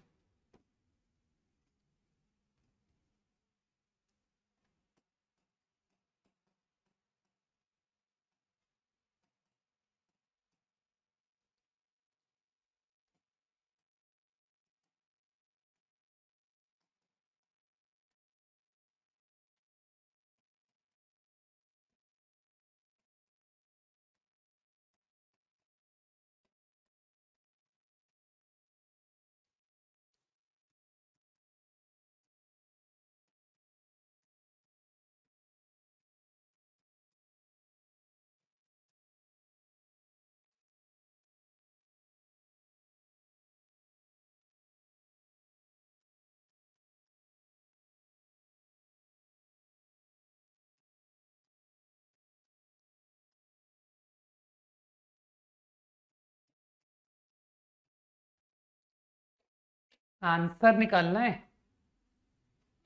Answer निकालना है.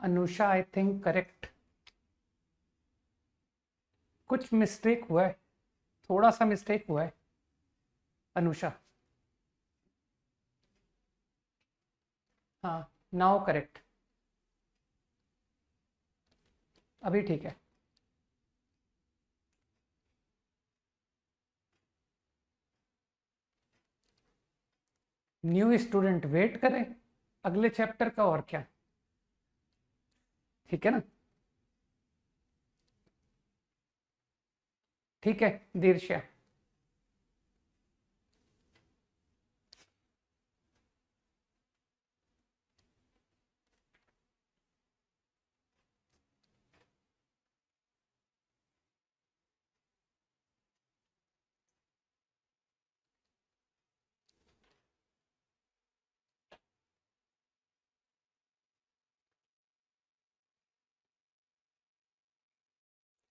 Anusha I think correct. कुछ मिस्टेक हुआ है, थोड़ा सा मिस्टेक हुआ है. अनुषा. हाँ, नाउ करेक्ट. अभी ठीक है. न्यू स्टूडेंट वेट करें अगले चैप्टर का, और क्या. ठीक है ना. ठीक है दीर्षा.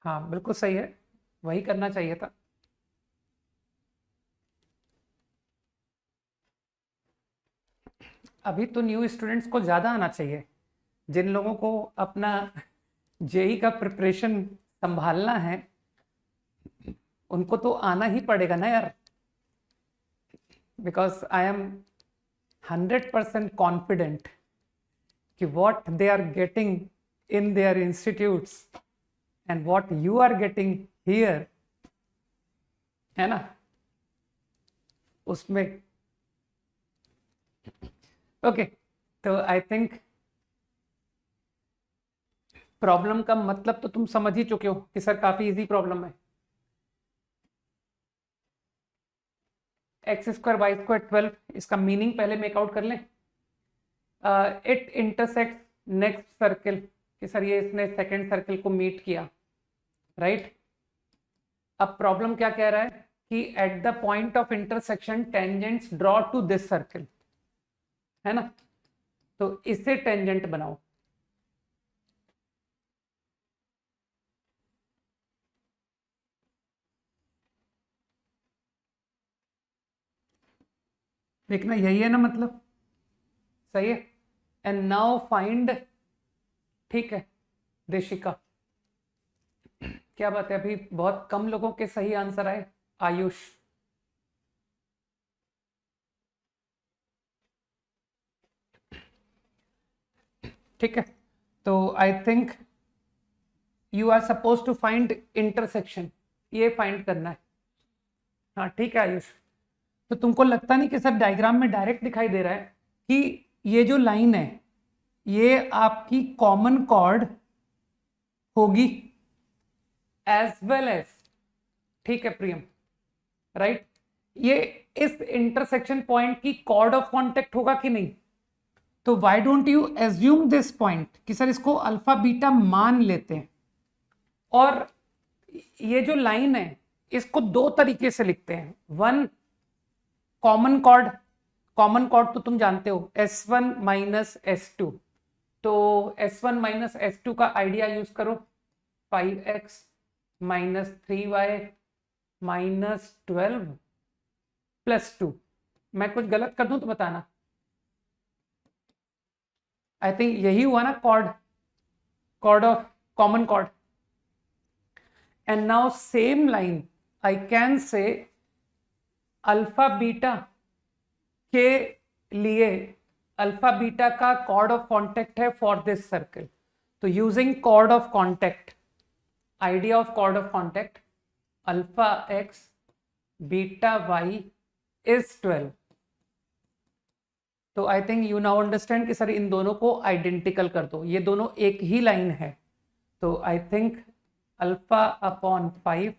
हाँ बिल्कुल सही है, वही करना चाहिए था। अभी तो न्यू स्टूडेंट्स को ज़्यादा आना चाहिए, जिन लोगों को अपना जेई का प्रिपरेशन संभालना है उनको तो आना ही पड़ेगा ना यार, बिकॉज आई एम 100% कॉन्फिडेंट कि what they are getting in their institutes and what you are getting here, है ना, उसमें ओके। तो आई थिंक प्रॉब्लम का मतलब तो तुम समझ ही चुके हो कि सर काफी इजी प्रॉब्लम है। एक्स स्क्वायर वाई स्क्वायर 12, इसका मीनिंग पहले मेकआउट कर लें। इट इंटरसेक्ट नेक्स्ट सर्किल, कि सर ये इसने सेकेंड सर्किल को मीट किया, राइट। अब प्रॉब्लम क्या कह रहा है कि at the point of intersection tangents draw two this circle, है ना, तो इसे टेंजेंट बनाओ। देखना यही है ना, मतलब सही है। एंड नाउ फाइंड, ठीक है देशिका, क्या बात है, अभी बहुत कम लोगों के सही आंसर आए। आयुष, ठीक है, तो I think you are suppose to find intersection, ये फाइंड करना है। हाँ ठीक है आयुष, तो तुमको लगता नहीं कि सर डायग्राम में डायरेक्ट दिखाई दे रहा है कि ये जो लाइन है ये आपकी कॉमन कॉर्ड होगी एज वेल एज, ठीक है प्रियम, राइट, ये इस इंटरसेक्शन पॉइंट की कॉर्ड ऑफ कॉन्टेक्ट होगा कि नहीं। तो why don't you assume this point कि सर इसको अल्फा बीटा मान लेते हैं, और ये जो लाइन है इसको दो तरीके से लिखते हैं। One, common chord, common chord तो तुम जानते हो S1 माइनस S2, तो S1 माइनस S2 का आइडिया यूज करो, 5x minus 3y minus 12 plus 2। मैं कुछ गलत कर दूं तो बताना। आई थिंक यही हुआ ना chord, chord of common chord. And now same line I can say alpha beta के लिए, अल्फा बीटा का कॉर्ड ऑफ कॉन्टेक्ट है फॉर दिस सर्कल, तो using chord of contact, idea of chord of contact, alpha X beta Y is 12। तो I think you now understand कि sir इन दोनों को आइडेंटिकल कर दो, ये दोनों एक ही लाइन है। तो I think alpha upon 5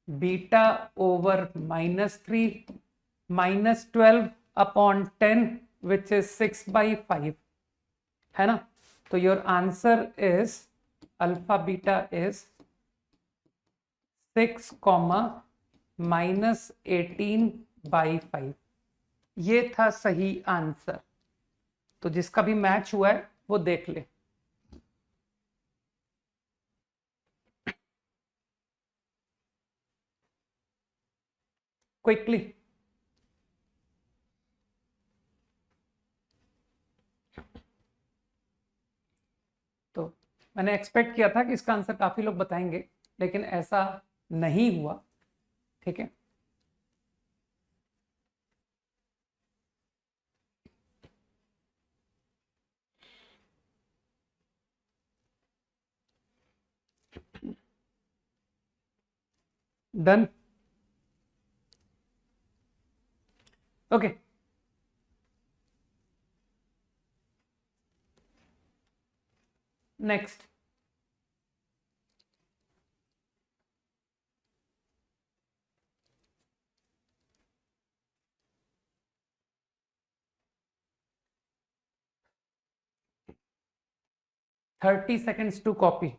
beta over -3 minus 12 upon 10 which is 6/5, है ना। तो your answer is alpha beta is 6 comma -18/5, ये था सही आंसर। तो जिसका भी मैच हुआ है वो देख ले क्विकली। तो मैंने एक्सपेक्ट किया था कि इसका आंसर काफी लोग बताएंगे, लेकिन ऐसा नहीं हुआ, ठीक है। Done, okay. Next, thirty seconds to copy.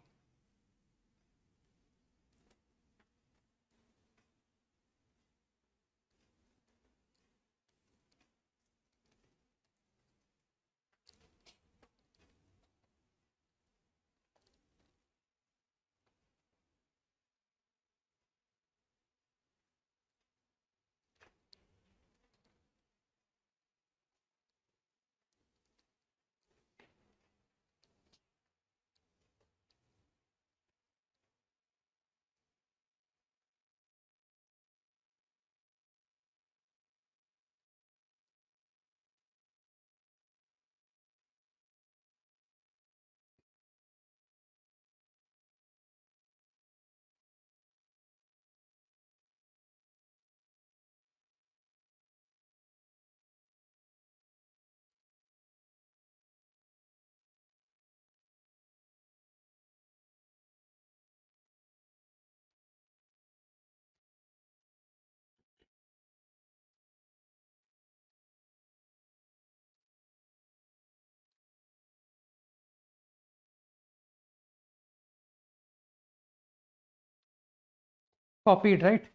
Copied, right?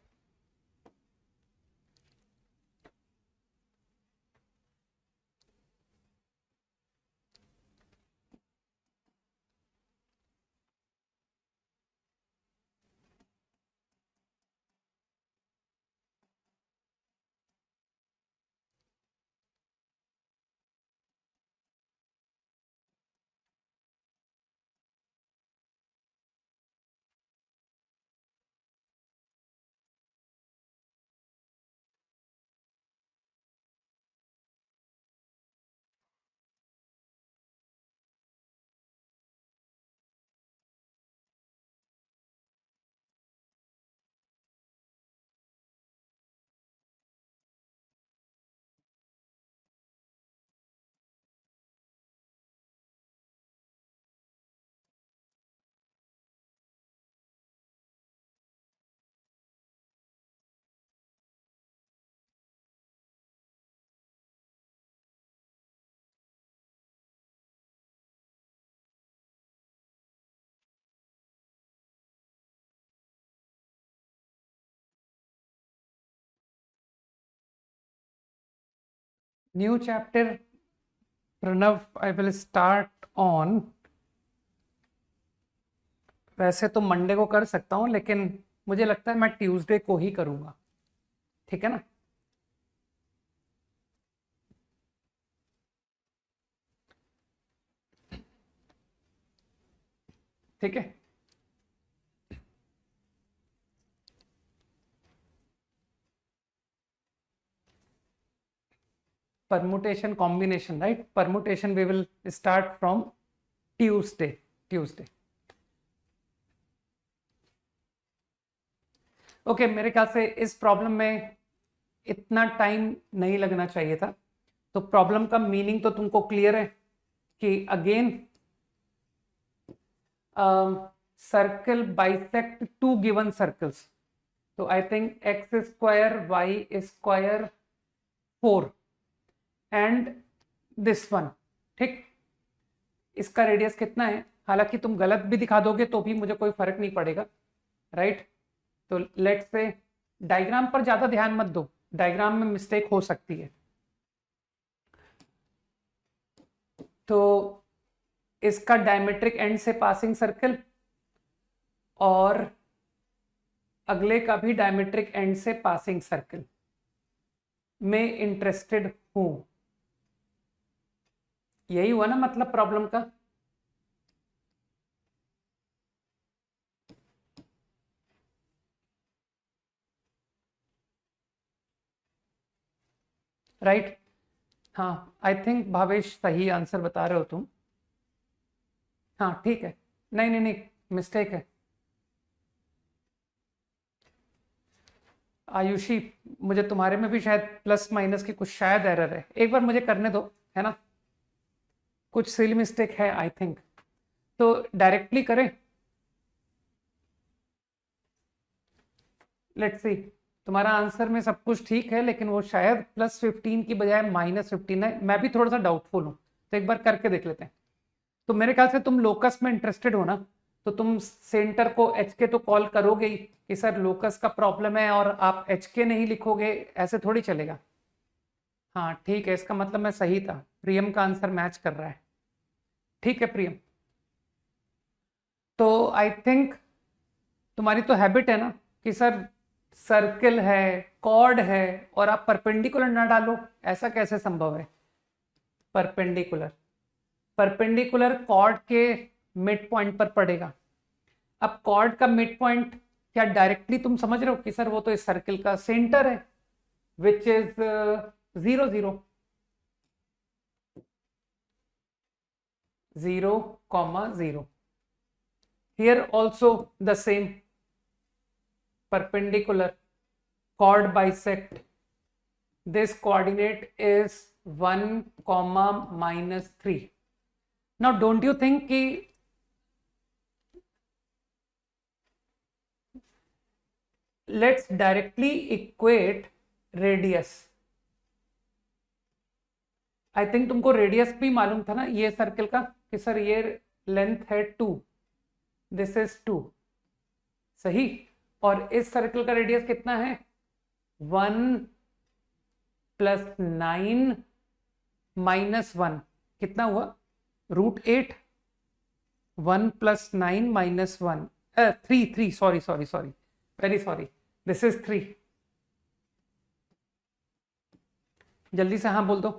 New chapter, Pranav, I will start on, वैसे तो मंडे को कर सकता हूं, लेकिन मुझे लगता है मैं ट्यूसडे को ही करूंगा, ठीक है ना? ठीक है, permutation combination, right? Permutation we will start from Tuesday. Tuesday, okay. मेरे ख्याल से इस प्रॉब्लम में इतना टाइम नहीं लगना चाहिए था। तो प्रॉब्लम का मीनिंग तो तुमको क्लियर है कि again circle bisect two given circles, तो I think x square y square 4 and this one, ठीक? इसका रेडियस कितना है? हालांकि तुम गलत भी दिखा दोगे तो भी मुझे कोई फर्क नहीं पड़ेगा, राइट? तो लेट्स से डायग्राम पर ज्यादा ध्यान मत दो, डायग्राम में मिस्टेक हो सकती है। तो इसका डायमेट्रिक एंड से पासिंग सर्कल और अगले का भी डायमेट्रिक एंड से पासिंग सर्कल में इंटरेस्टेड हूं। यही हुआ ना मतलब प्रॉब्लम का? राइट? हाँ, आई थिंक भावेश सही आंसर बता रहे हो तुम। हाँ ठीक है, नहीं नहीं नहीं, मिस्टेक है। आयुषी, मुझे तुम्हारे में भी शायद प्लस माइनस की कुछ शायद एरर है, एक बार मुझे करने दो, है ना? कुछ सिली मिस्टेक है आई थिंक, तो डायरेक्टली करें। लेट्स सी, तुम्हारा आंसर में सब कुछ ठीक है, लेकिन वो शायद +15 की बजाय -15 है। मैं भी थोड़ा सा डाउटफुल हूँ, तो एक बार करके देख लेते हैं। तो मेरे ख्याल से तुम लोकस में इंटरेस्टेड हो ना, तो तुम सेंटर को एच के तो कॉल करोगे ही कि सर लोकस का प्रॉब्लम है, और आप एच के नहीं लिखोगे, ऐसे थोड़ी चलेगा। हाँ ठीक है, इसका मतलब मैं सही था, प्रियम का आंसर मैच कर रहा है। ठीक है प्रियम, तो आई थिंक तुम्हारी तो हैबिट है ना कि सर सर्किल है, कॉर्ड है, और आप परपेंडिकुलर ना डालो, ऐसा कैसे संभव है? परपेंडिकुलर, परपेंडिकुलर कॉर्ड के मिड पॉइंट पर पड़ेगा। अब कॉर्ड का मिड पॉइंट क्या डायरेक्टली तुम समझ रहे हो कि सर वो तो इस सर्किल का सेंटर है, which is 0 0 0 0। Here also the same, perpendicular, chord bisect, this coordinate is 1 comma -3। now don't you think कि let's directly equate radius। I think तुमको रेडियस भी मालूम था ना ये सर्किल का, कि सर ये लेंथ है 2, दिस इज 2, सही? और इस सर्कल का रेडियस कितना है 1 + 9 - 1 कितना हुआ √8 1 + 9 - 1 3 sorry sorry sorry very sorry this is 3 जल्दी से हाँ बोल दो।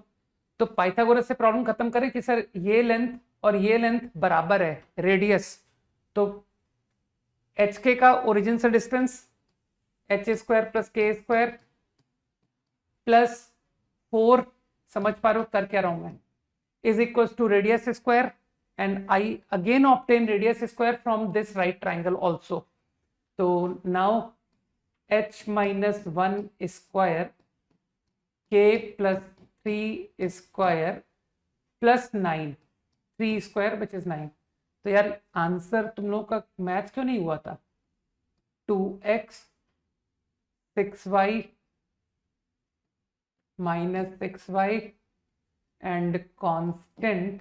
तो पाइथागोरस से प्रॉब्लम खत्म करें कि सर ये लेंथ और ये लेंथ बराबर है रेडियस, तो एच के का ओरिजिन से डिस्टेंस h² + k² +4 समझ पा रहे हो कर क्या रहा हूं मैं is equal to radius square and I again obtain radius square from this right triangle also. तो now h - 1 square k + 3 square +9 3 square which is 9। तो यार आंसर तुम लोग का मैच क्यों नहीं हुआ था 2x 6y - 6y and constant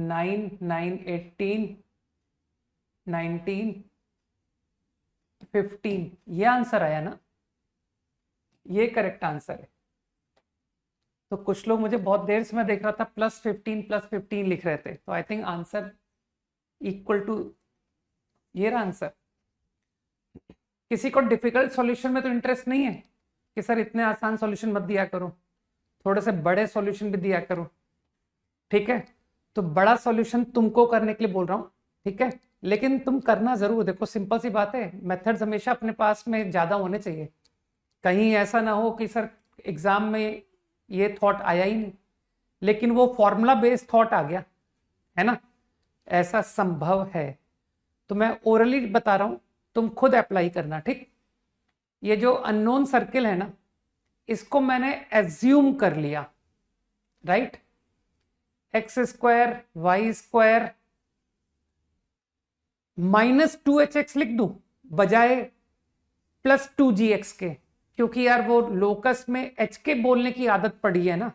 9 9 18 19 15 ये आंसर आया ना, ये करेक्ट आंसर है। तो कुछ लोग मुझे बहुत देर से मैं देख रहा था +15 लिख रहे थे, तो I think answer equal to ये रहा आंसर। किसी को डिफिकल्ट सॉल्यूशन में तो इंटरेस्ट नहीं है कि सर इतने आसान सॉल्यूशन मत दिया करो, थोड़े से बड़े सॉल्यूशन भी दिया करो, ठीक है। तो बड़ा सॉल्यूशन तुमको करने के लिए बोल रहा हूँ, ठीक है, लेकिन तुम करना जरूर। देखो सिंपल सी बात है, मेथड्स हमेशा अपने पास में ज्यादा होने चाहिए। कहीं ऐसा ना हो कि सर एग्जाम में ये थॉट आया ही नहीं लेकिन वो फॉर्मूला बेस्ड थॉट आ गया, है ना, ऐसा संभव है। तो मैं ओरली बता रहा हूं, तुम खुद अप्लाई करना, ठीक। ये जो अननोन सर्किल है ना, इसको मैंने एज्यूम कर लिया, राइट। x² y² -2hx लिख दूं बजाय +2gx के, क्योंकि यार वो लोकस में एच के बोलने की आदत पड़ी है ना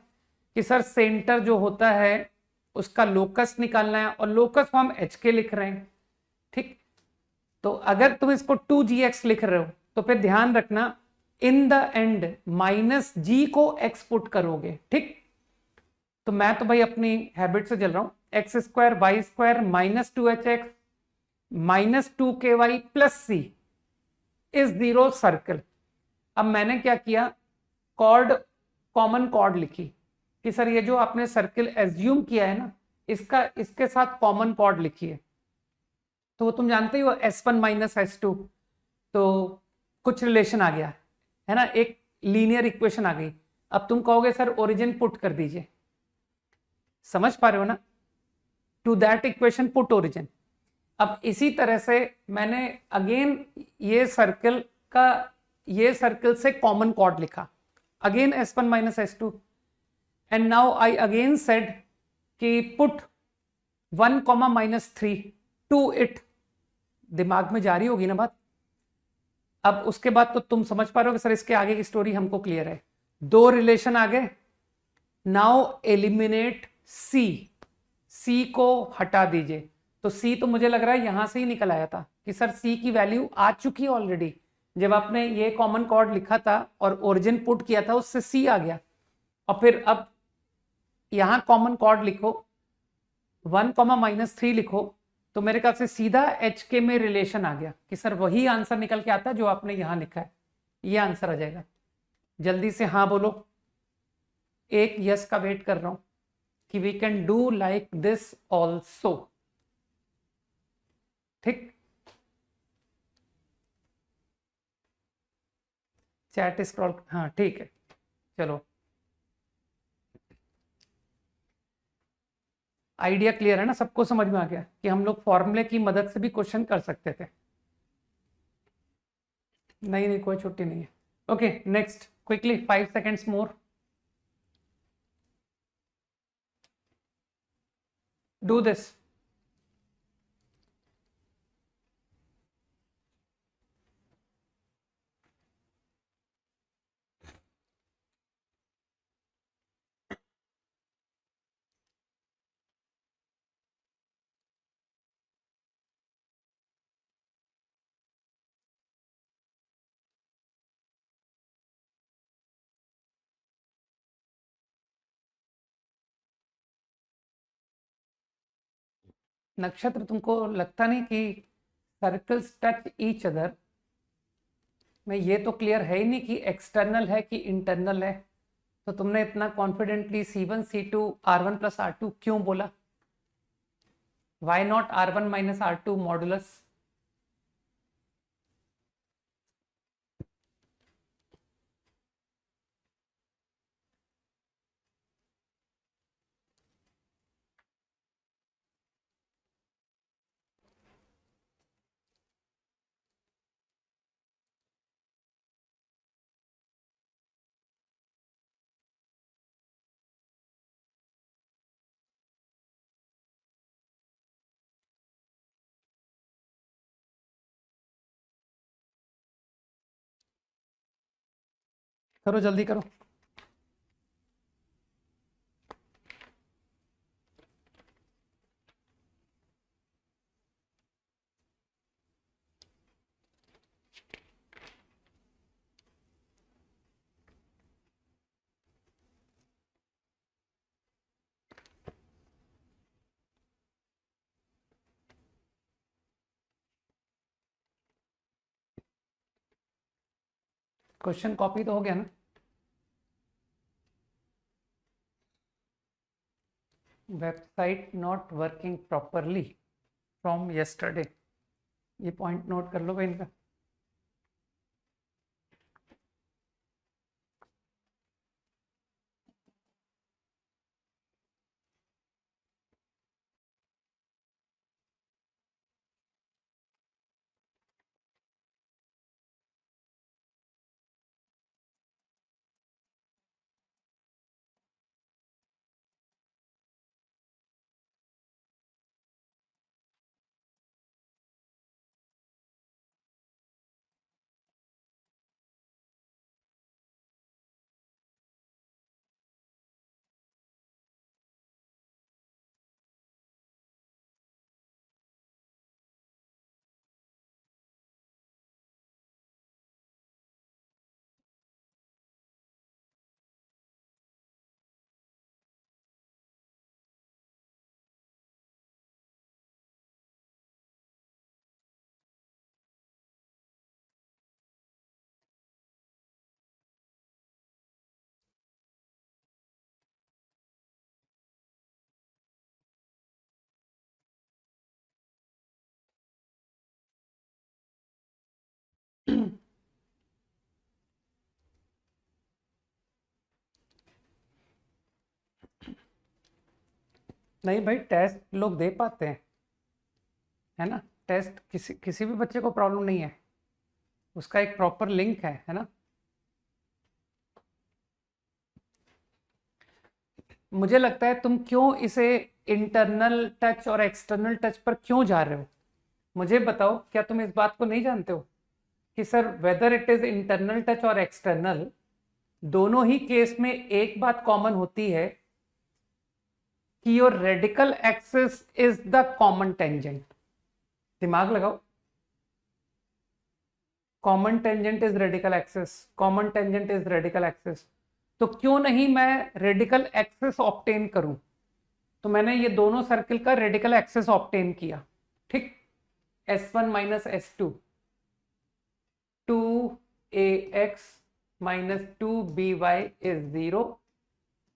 कि सर सेंटर जो होता है उसका लोकस निकालना है और लोकस को हम एच के लिख रहे हैं, ठीक। तो अगर तुम इसको 2gx लिख रहे हो तो फिर ध्यान रखना इन द एंड -g को x पुट करोगे, ठीक। तो मैं तो भाई अपनी हैबिट से चल रहा हूं x² y² -2hx -2ky +c is 0 circle. अब मैंने क्या किया, कॉर्ड कॉमन कॉर्ड लिखी कि सर ये जो आपने सर्किल एज्यूम किया है ना, इसका इसके साथ कॉमन कॉर्ड लिखिए। तो वो तुम जानते ही हो S1 - S2, तो कुछ रिलेशन आ गया है ना, एक लीनियर इक्वेशन आ गई। अब तुम कहोगे सर ओरिजिन पुट कर दीजिए, समझ पा रहे हो ना, to that equation put origin. अब इसी तरह से मैंने अगेन ये सर्कल से कॉमन कॉर्ड लिखा, again S1 - S2 and now I again said कि पुट 1, -3 टू इट। दिमाग में जारी होगी ना बात। अब उसके बाद तो तुम समझ पा रहे हो कि सर इसके आगे की स्टोरी हमको क्लियर है। दो रिलेशन आ गए, नाउ एलिमिनेट सी, सी को हटा दीजिए। तो सी तो मुझे लग रहा है यहां से ही निकल आया था कि सर सी की वैल्यू आ चुकी है ऑलरेडी, जब आपने ये कॉमन कॉर्ड लिखा था और ओरिजिन पुट किया था उससे सी आ गया। और फिर अब यहां कॉमन कॉर्ड लिखो 1, -3 लिखो, तो मेरे ख्याल से सीधा एच के में रिलेशन आ गया कि सर वही आंसर निकल के आता है जो आपने यहां लिखा है, ये आंसर आ जाएगा। जल्दी से हाँ बोलो, एक यस का वेट कर रहा हूं कि we can do like this also, ठीक। चैट स्क्रॉल, हाँ ठीक है, चलो आइडिया क्लियर है ना, सबको समझ में आ गया कि हम लोग फॉर्मूले की मदद से भी क्वेश्चन कर सकते थे। नहीं नहीं कोई छुट्टी नहीं है। Okay next quickly 5 seconds more, do this. नक्षत्र तुमको लगता नहीं कि सर्कल्स टच ईच अदर में ये तो क्लियर है ही नहीं कि एक्सटर्नल है कि इंटरनल है, तो तुमने इतना confidently C1 C2 R1 plus R2 क्यों बोला? Why not R1 minus R2 modulus? करो जल्दी करो। क्वेश्चन कॉपी तो हो गया ना? Website not working properly from yesterday, ये पॉइंट नोट कर लो भाई इनका। नहीं भाई, टेस्ट लोग दे पाते हैं, है ना? टेस्ट किसी किसी भी बच्चे को प्रॉब्लम नहीं है, उसका एक प्रॉपर लिंक है ना? मुझे लगता है तुम क्यों इसे इंटरनल टच और एक्सटर्नल टच पर क्यों जा रहे हो? मुझे बताओ, क्या तुम इस बात को नहीं जानते हो कि sir whether it is internal touch और एक्सटर्नल, दोनों ही केस में एक बात कॉमन होती है कि your radical axis is the common tangent. दिमाग लगाओ, common tangent is radical axis, common tangent is radical axis. तो क्यों नहीं मैं रेडिकल एक्सिस ऑब्टेन करूं? तो मैंने ये दोनों सर्किल का रेडिकल एक्सिस ऑब्टेन किया, ठीक? S1 minus S2, 2ax minus 2by is 0,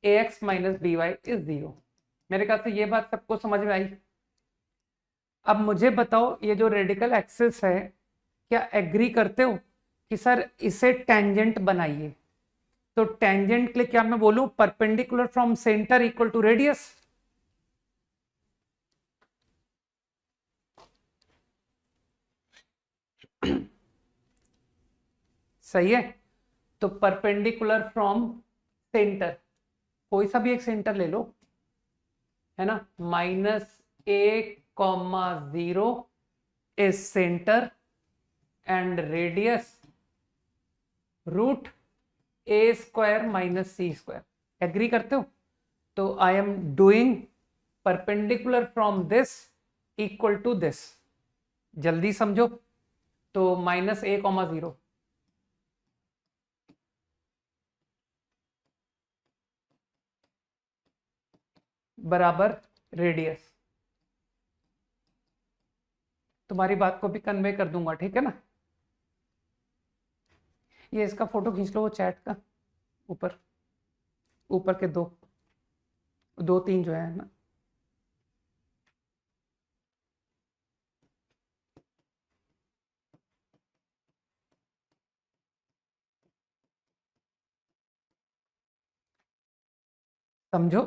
ax minus by is 0। मेरे ख्याल से ये बात सबको समझ में आई। अब मुझे बताओ, ये जो रेडिकल एक्सिस है, क्या एग्री करते हो कि सर इसे टेंजेंट बनाइए? तो टेंजेंट के लिए क्या मैं बोलूं? Perpendicular from centre equal to radius. सही है? तो परपेंडिकुलर फ्रॉम सेंटर, कोई सा भी एक सेंटर ले लो, है ना? -a, 0 is centre and radius √a² minus c²। Agree करते हो? तो I am doing perpendicular from this equal to this. जल्दी समझो। तो -a, 0 बराबर रेडियस। तुम्हारी बात को भी कन्वे कर दूंगा, ठीक है ना। ये इसका फोटो खींच लो, वो चैट का ऊपर, ऊपर के दो दो तीन जो है ना। समझो,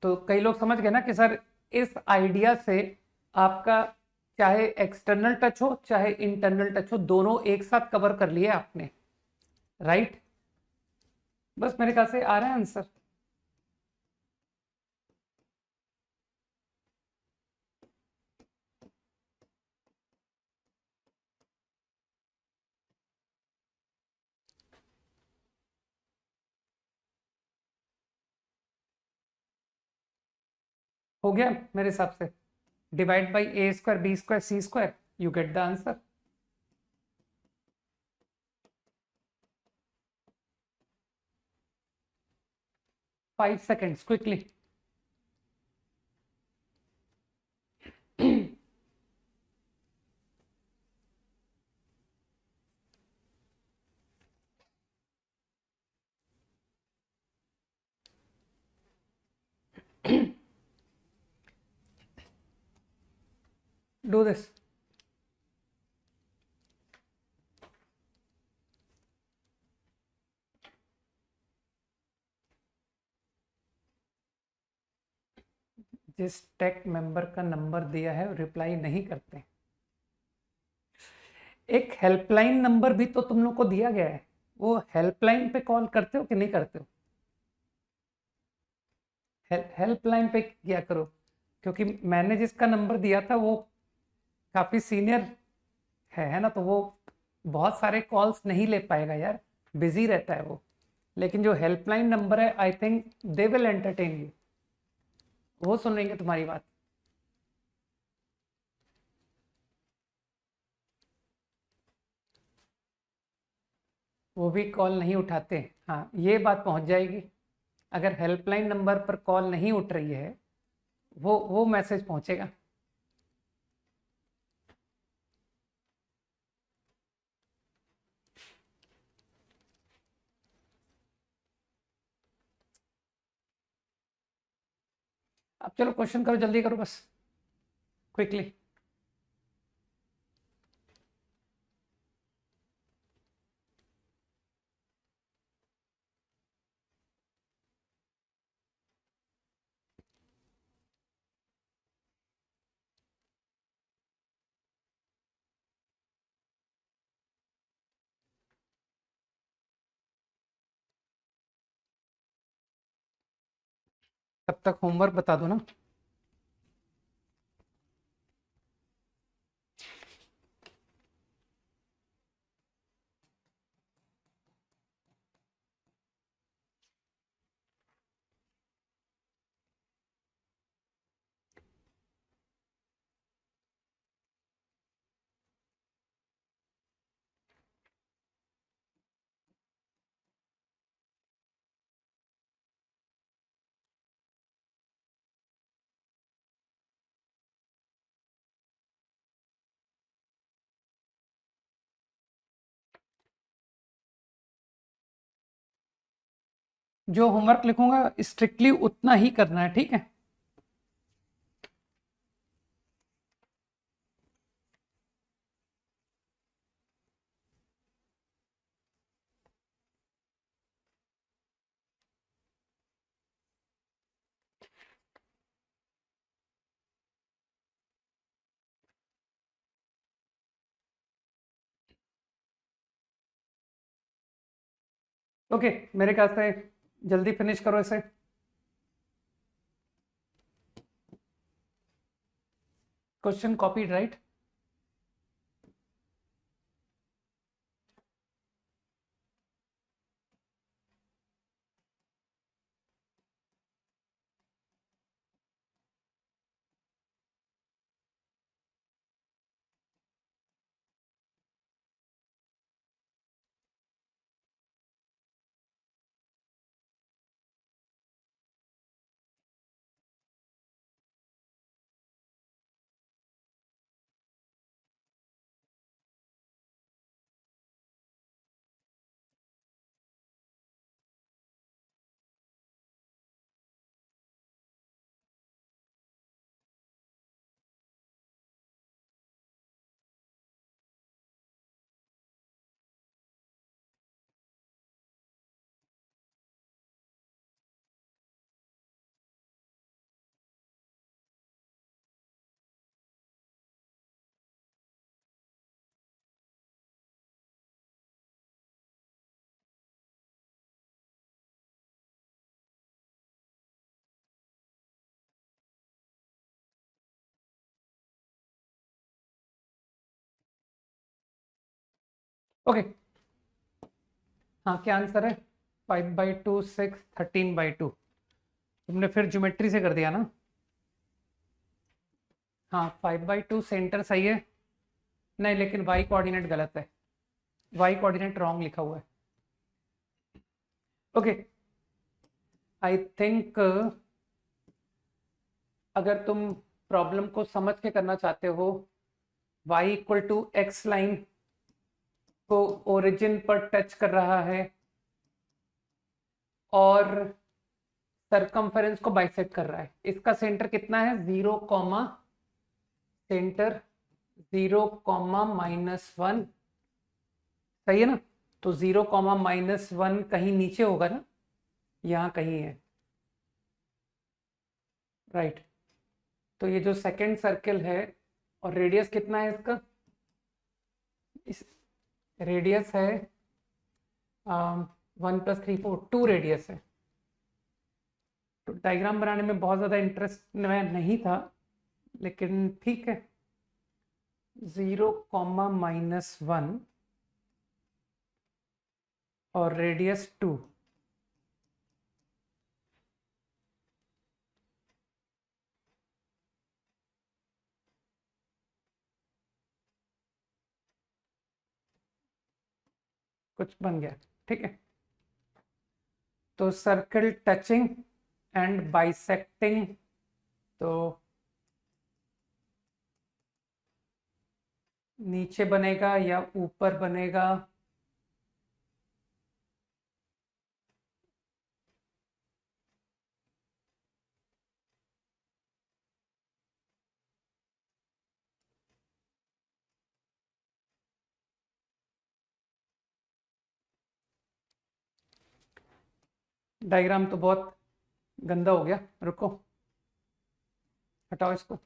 तो कई लोग समझ गए ना कि सर इस आइडिया से आपका चाहे एक्सटर्नल टच हो चाहे इंटरनल टच हो, दोनों एक साथ कवर कर लिए आपने, राइट। बस मेरे ख्याल से आ रहा है आंसर। हो गया मेरे हिसाब से। Divide by A square B square C square, you get the answer. 5 seconds quickly. Do this. जिस टेक मेंबर का नंबर दिया है रिप्लाई नहीं करते, एक हेल्पलाइन नंबर भी तो तुम लोग को दिया गया है, वो हेल्पलाइन पे कॉल करते हो कि नहीं करते हो। हेल्पलाइन पे किया करो, क्योंकि मैंने जिसका नंबर दिया था वो काफी सीनियर है ना, तो वो बहुत सारे कॉल्स नहीं ले पाएगा यार, बिजी रहता है वो। लेकिन जो हेल्पलाइन नंबर है, I think they will entertain you, वो सुनेंगे तुम्हारी बात। वो भी कॉल नहीं उठाते, हाँ ये बात पहुंच जाएगी। अगर हेल्पलाइन नंबर पर कॉल नहीं उठ रही है, वो मैसेज पहुंचेगा। अब चलो क्वेश्चन करो, जल्दी करो बस, क्विकली। तब तक होमवर्क बता दो ना। जो होमवर्क लिखूंगा स्ट्रिक्टली उतना ही करना है, ठीक है। ओके, मेरे ख्याल से जल्दी फिनिश करो इसे। Question copied right. ओके, हाँ क्या आंसर है? 5/2 6 13/2। तुमने फिर ज्योमेट्री से कर दिया ना? हाँ 5/2 सेंटर सही है। नहीं लेकिन वाई कोऑर्डिनेट गलत है, वाई कोऑर्डिनेट रॉन्ग लिखा हुआ है। ओके, आई थिंक अगर तुम प्रॉब्लम को समझ के करना चाहते हो, y equal to X line को ओरिजिन पर टच कर रहा है और सरकमफेरेंस को बाइसेक्ट कर रहा है, इसका सेंटर कितना है? 0 कॉमा सेंटर 0 कॉमा -1, सही है ना? तो 0 कॉमा -1 कहीं नीचे होगा ना, यहाँ कहीं है, राइट। तो ये जो सेकेंड सर्कल है, और रेडियस कितना है इसका? इस रेडियस है 1 + 3 4, 2 रेडियस है। तो डायग्राम बनाने में बहुत ज़्यादा इंटरेस्ट में नहीं था, लेकिन ठीक है। 0 कॉमा -1 और रेडियस 2। कुछ बन गया, ठीक है। तो सर्कल टचिंग एंड बाइसेक्टिंग, तो नीचे बनेगा या ऊपर बनेगा? डायग्राम तो बहुत गंदा हो गया, रुको हटाओ इसको।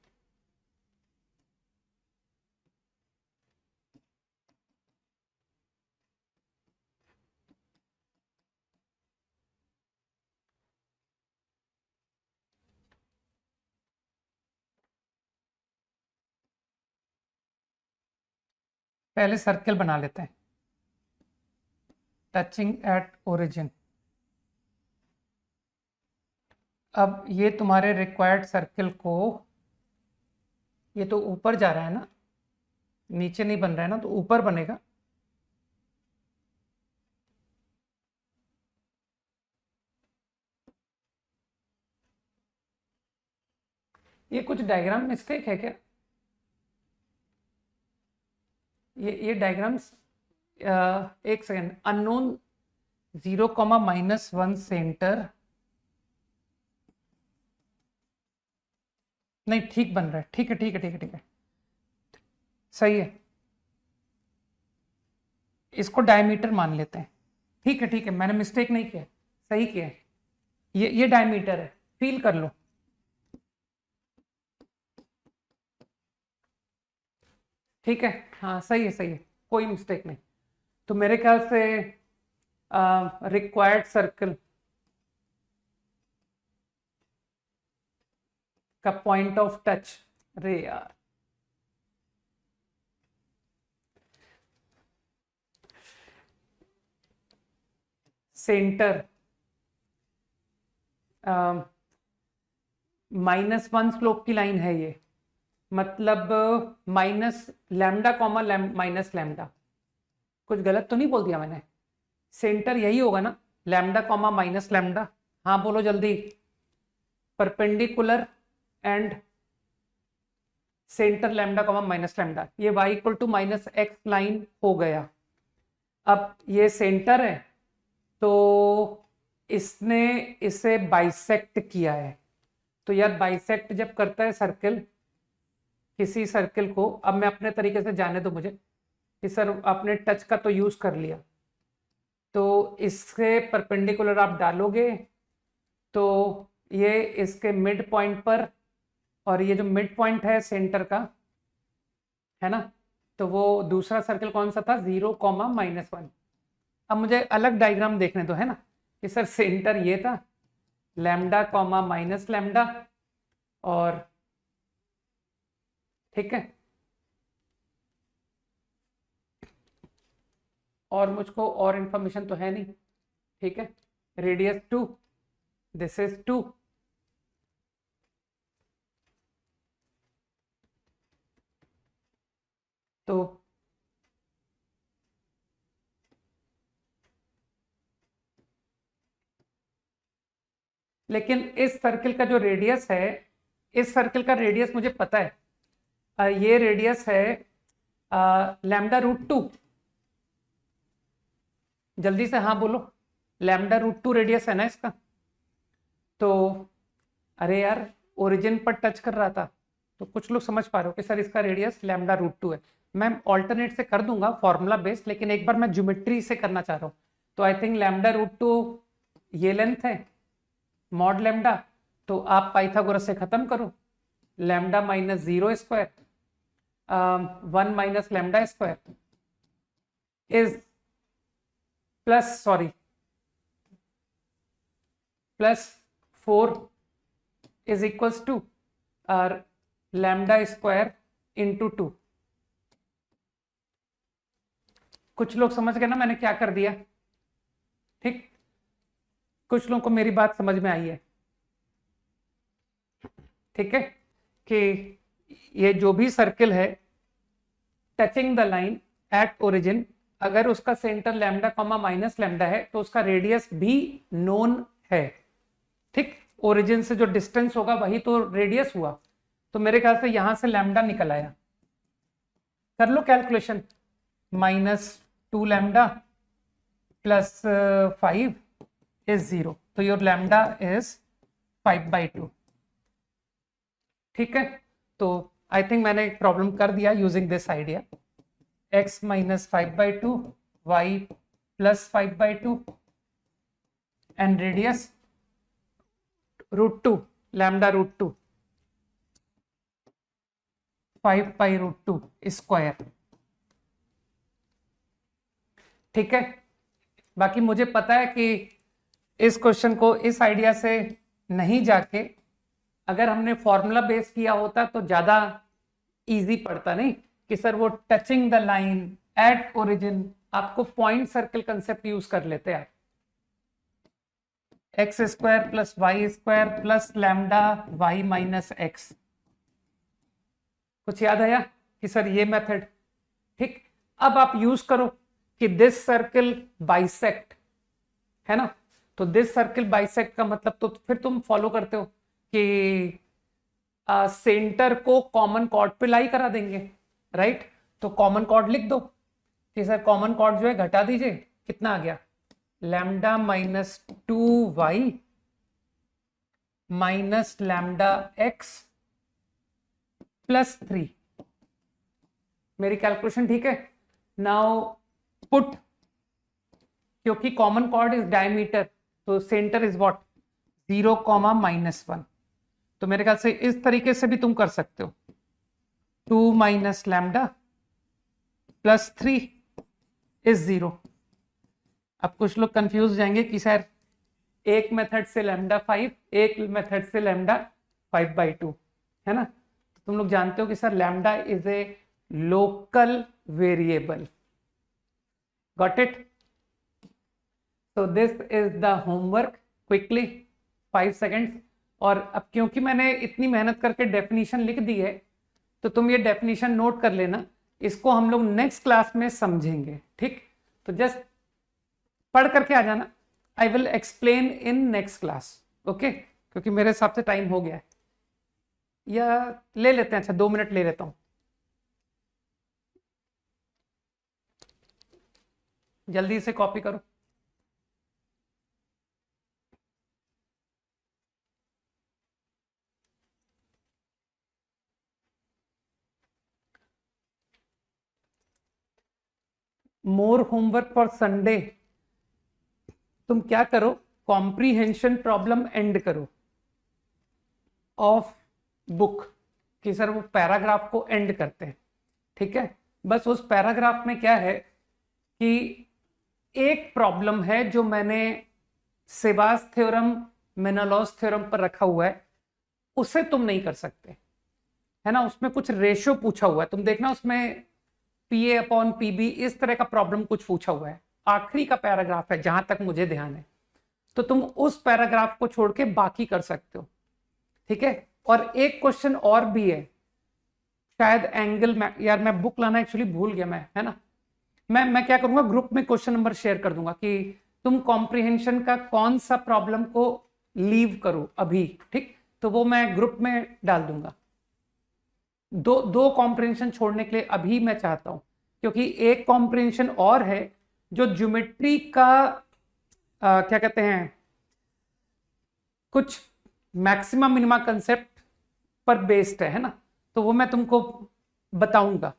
पहले सर्कल बना लेते हैं, टचिंग एट ओरिजिन। अब ये तुम्हारे रिक्वायर्ड सर्कल को, ये तो ऊपर जा रहा है ना, नीचे नहीं बन रहा है ना, तो ऊपर बनेगा। ये कुछ डायग्राम मिस्टेक है क्या? ये डायग्राम्स, एक सेकेंड, अननोन 0 कॉमा -1 सेंटर, नहीं ठीक बन रहा है, ठीक है ठीक है ठीक है ठीक है, सही है। इसको डायमीटर मान लेते हैं, ठीक है ठीक है, मैंने मिस्टेक नहीं किया, सही किया है। ये डायमीटर है, फील कर लो। ठीक है, हाँ सही है सही है, कोई मिस्टेक नहीं। तो मेरे ख्याल से रिक्वायर्ड सर्कल का पॉइंट ऑफ टच, अरे यार सेंटर -1 स्लोप की लाइन है ये, मतलब minus lambda comma minus lambda. कुछ गलत तो नहीं बोल दिया मैंने? सेंटर यही होगा ना, लैम्डा कॉमा माइनस लैम्डा। हाँ बोलो जल्दी। Perpendicular and centre lambda comma minus lambda, ये y equal to -x line हो गया। अब ये सेंटर है, तो इसने इसे बाइसेक्ट किया है। तो यार बाइसेक्ट जब करता है सर्कल, किसी सर्कल को, अब मैं अपने तरीके से जाने दो मुझे कि सर आपने टच का तो यूज कर लिया, तो इसके परपेंडिकुलर आप डालोगे तो ये इसके मिड पॉइंट पर, और ये जो मिड पॉइंट है सेंटर का, है ना, तो वो दूसरा सर्कल कौन सा था? 0 कॉमा -1। अब मुझे अलग डायग्राम देखने दो, है ना, कि सर सेंटर ये था, लैम्डा कॉमा माइनस लैम्डा, और ठीक है। और मुझको और इंफॉर्मेशन तो है नहीं, ठीक है। रेडियस 2, दिस इज 2, तो लेकिन इस सर्किल का जो रेडियस है, इस सर्किल का रेडियस मुझे पता है, ये रेडियस है λ√2। जल्दी से हाँ बोलो, λ√2 रेडियस है ना इसका। तो अरे यार ओरिजिन पर टच कर रहा था, तो कुछ लोग समझ पा रहे हो कि सर इसका रेडियस λ√2 है। मैं ऑल्टरनेट से कर दूंगा फॉर्मूला बेस्ड, लेकिन एक बार मैं ज्योमेट्री से करना चाह रहा हूँ। तो आई थिंक λ√2 ये लेंथ है, मॉड लैम्डा। तो आप पाइथागोरस से खत्म करो, lambda minus 0 square 1 minus lambda square is plus 4 is equals to lambda square into 2। कुछ लोग समझ गए ना मैंने क्या कर दिया, ठीक। कुछ लोगों को मेरी बात समझ में आई है, ठीक है, कि ये जो भी सर्किल है touching the line at origin, अगर उसका centre lambda comma minus lambda है तो उसका रेडियस भी नोन है, ठीक। ओरिजिन से जो डिस्टेंस होगा वही तो रेडियस हुआ। तो मेरे ख्याल से यहां से लैम्डा निकल आया, कर लो कैलकुलेशन, -2 लैम्डा प्लस 5 is 0, तो योर लैम्डा इज 5/2, ठीक है। तो आई थिंक मैंने एक प्रॉब्लम कर दिया using this idea, x minus 5/2 y plus 5/2 and radius √2 λ√2 5/√2 square, ठीक है। बाकी मुझे पता है कि इस क्वेश्चन को इस आइडिया से नहीं जाके अगर हमने फॉर्मूला बेस किया होता तो ज्यादा इजी पड़ता, नहीं कि सर वो touching the line at origin, आपको पॉइंट सर्कल कंसेप्ट यूज कर लेते आप, X square plus Y square plus lambda Y minus X. कुछ याद आया कि सर ये मेथड, ठीक। अब आप यूज करो कि दिस सर्कल बाइसेक्ट, है ना। तो दिस सर्कल बाइसेक्ट का मतलब तो फिर तुम फॉलो करते हो कि सेंटर को कॉमन कॉर्ड पे लाई करा देंगे, राइट। तो कॉमन कॉर्ड लिख दो कि सर कॉमन कॉर्ड जो है घटा दीजिए, कितना आ गया, lambda minus 2y minus lambda x plus 3। मेरी कैलकुलेशन ठीक है। नाउ पुट, क्योंकि कॉमन कॉर्ड इज डायमीटर तो सेंटर इज व्हाट 0, -1। तो मेरे ख्याल से इस तरीके से भी तुम कर सकते हो, 2 माइनस लैम्डा प्लस 3 इज 0। अब कुछ लोग कंफ्यूज जाएंगे कि सर एक मेथड से लैम्डा 5, एक मेथड से लैम्डा 5/2, है ना। तो तुम लोग जानते हो कि sir lambda is a local variable, got it. So this is the homework quickly 5 seconds। और अब क्योंकि मैंने इतनी मेहनत करके डेफिनेशन लिख दी है तो तुम ये डेफिनेशन नोट कर लेना, इसको हम लोग नेक्स्ट क्लास में समझेंगे, ठीक। तो जस्ट पढ़ करके आ जाना, I will explain in next class, okay. क्योंकि मेरे हिसाब से टाइम हो गया है, या ले लेते हैं, अच्छा 2 मिनट ले लेता हूं, जल्दी से कॉपी करो। मोर होमवर्क फॉर संडे, तुम क्या करो, कॉम्प्रीहेंशन प्रॉब्लम एंड करो ऑफ बुक, कि सर वो पैराग्राफ को एंड करते हैं, ठीक है। बस उस पैराग्राफ में क्या है कि एक प्रॉब्लम है जो मैंने सेबास थ्योरम मेनालॉस थ्योरम पर रखा हुआ है, उसे तुम नहीं कर सकते, है ना। उसमें कुछ रेशियो पूछा हुआ है, तुम देखना उसमें P A upon P B, इस तरह का प्रॉब्लम कुछ पूछा हुआ है, आखिरी का पैराग्राफ है जहां तक मुझे ध्यान है, तो तुम उस पैराग्राफ को छोड़ के बाकी कर सकते हो, ठीक है। और एक क्वेश्चन और भी है, शायद एंगल में, यार मैं बुक लाना एक्चुअली भूल गया मैं, है ना। मैं क्या करूंगा, ग्रुप में क्वेश्चन नंबर शेयर कर दूंगा कि तुम कॉम्प्रिहेंशन का कौन सा प्रॉब्लम को लीव करो अभी, ठीक, तो वो मैं ग्रुप में डाल दूंगा। दो दो कॉम्प्रिहेंशन छोड़ने के लिए अभी मैं चाहता हूं, क्योंकि एक कॉम्प्रिहेंशन और है जो ज्योमेट्री का क्या कहते हैं, कुछ मैक्सिमम मिनिमा कंसेप्ट पर बेस्ड है ना, तो वो मैं तुमको बताऊंगा,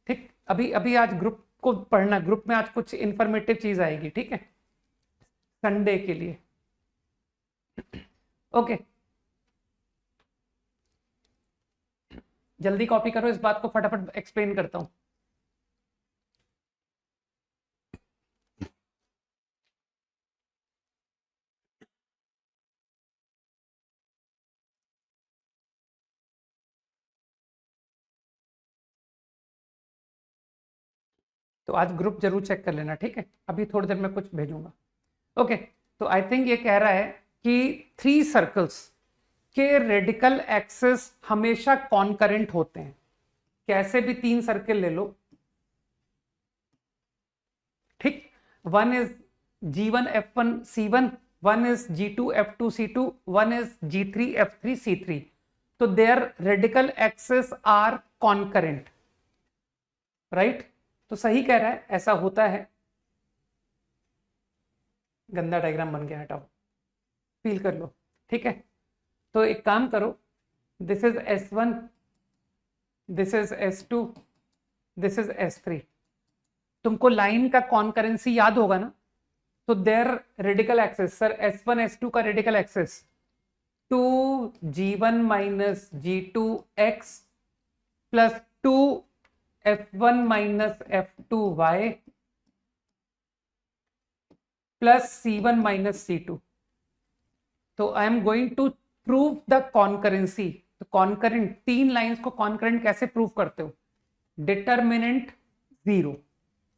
ठीक। अभी अभी आज ग्रुप को पढ़ना, ग्रुप में आज कुछ इंफॉर्मेटिव चीज आएगी, ठीक है, संडे के लिए। ओके, जल्दी कॉपी करो, इस बात को फटाफट एक्सप्लेन करता हूं। तो आज ग्रुप जरूर चेक कर लेना, ठीक है, अभी थोड़ी देर में कुछ भेजूंगा। ओके, तो आई थिंक ये कह रहा है कि 3 सर्कल्स के रेडिकल एक्सिस हमेशा कॉन्करेंट होते हैं। कैसे भी 3 सर्कल ले लो, ठीक, one is G1 F1 C1, one is G2 F2 C2, one is G3 F3 C3, तो their radical axis are concurrent, right. तो सही कह रहा है, ऐसा होता है। गंदा डायग्राम बन गया, हटाओ, फील कर लो, ठीक है। तो एक काम करो, this is S1, this is S2, this is S3। तुमको लाइन का कॉन्करेंसी याद होगा ना, तो their radical axis, sir S1 S2 का radical axis 2G1 minus G2X plus 2F1 minus F2Y plus C1 minus C2। तो I am going to prove the concurrency. तो concurrent, 3 lines को कॉन्करेंट कैसे प्रूव करते हो, determinant 0।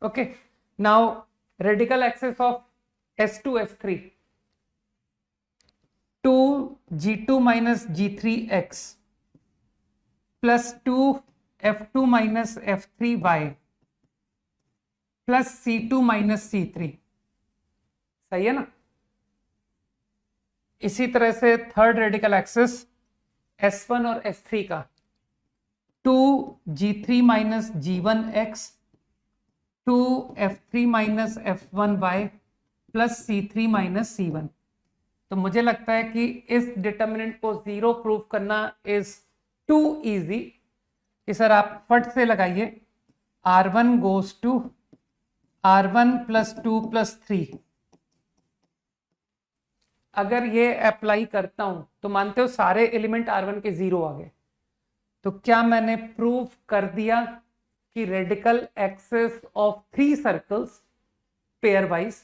Okay, now radical axis of S2 S3 2G2 minus G3X plus 2F2 minus F3Y plus C2 minus C3, सही है ना। इसी तरह से थर्ड रेडिकल एक्सिस S1 और S3 का 2G3 minus G1X 2F3 minus F1Y plus C3 minus C1। तो मुझे लगता है कि इस डिटर्मिनेंट को 0 प्रूव करना इज टू इजी, कि सर आप फट से लगाइए, R1 goes to R1 plus 2 plus 3। अगर ये अप्लाई करता हूं तो मानते हो सारे एलिमेंट R1 के 0 आ गए, तो क्या मैंने प्रूव कर दिया कि radical axis of 3 circles pair wise,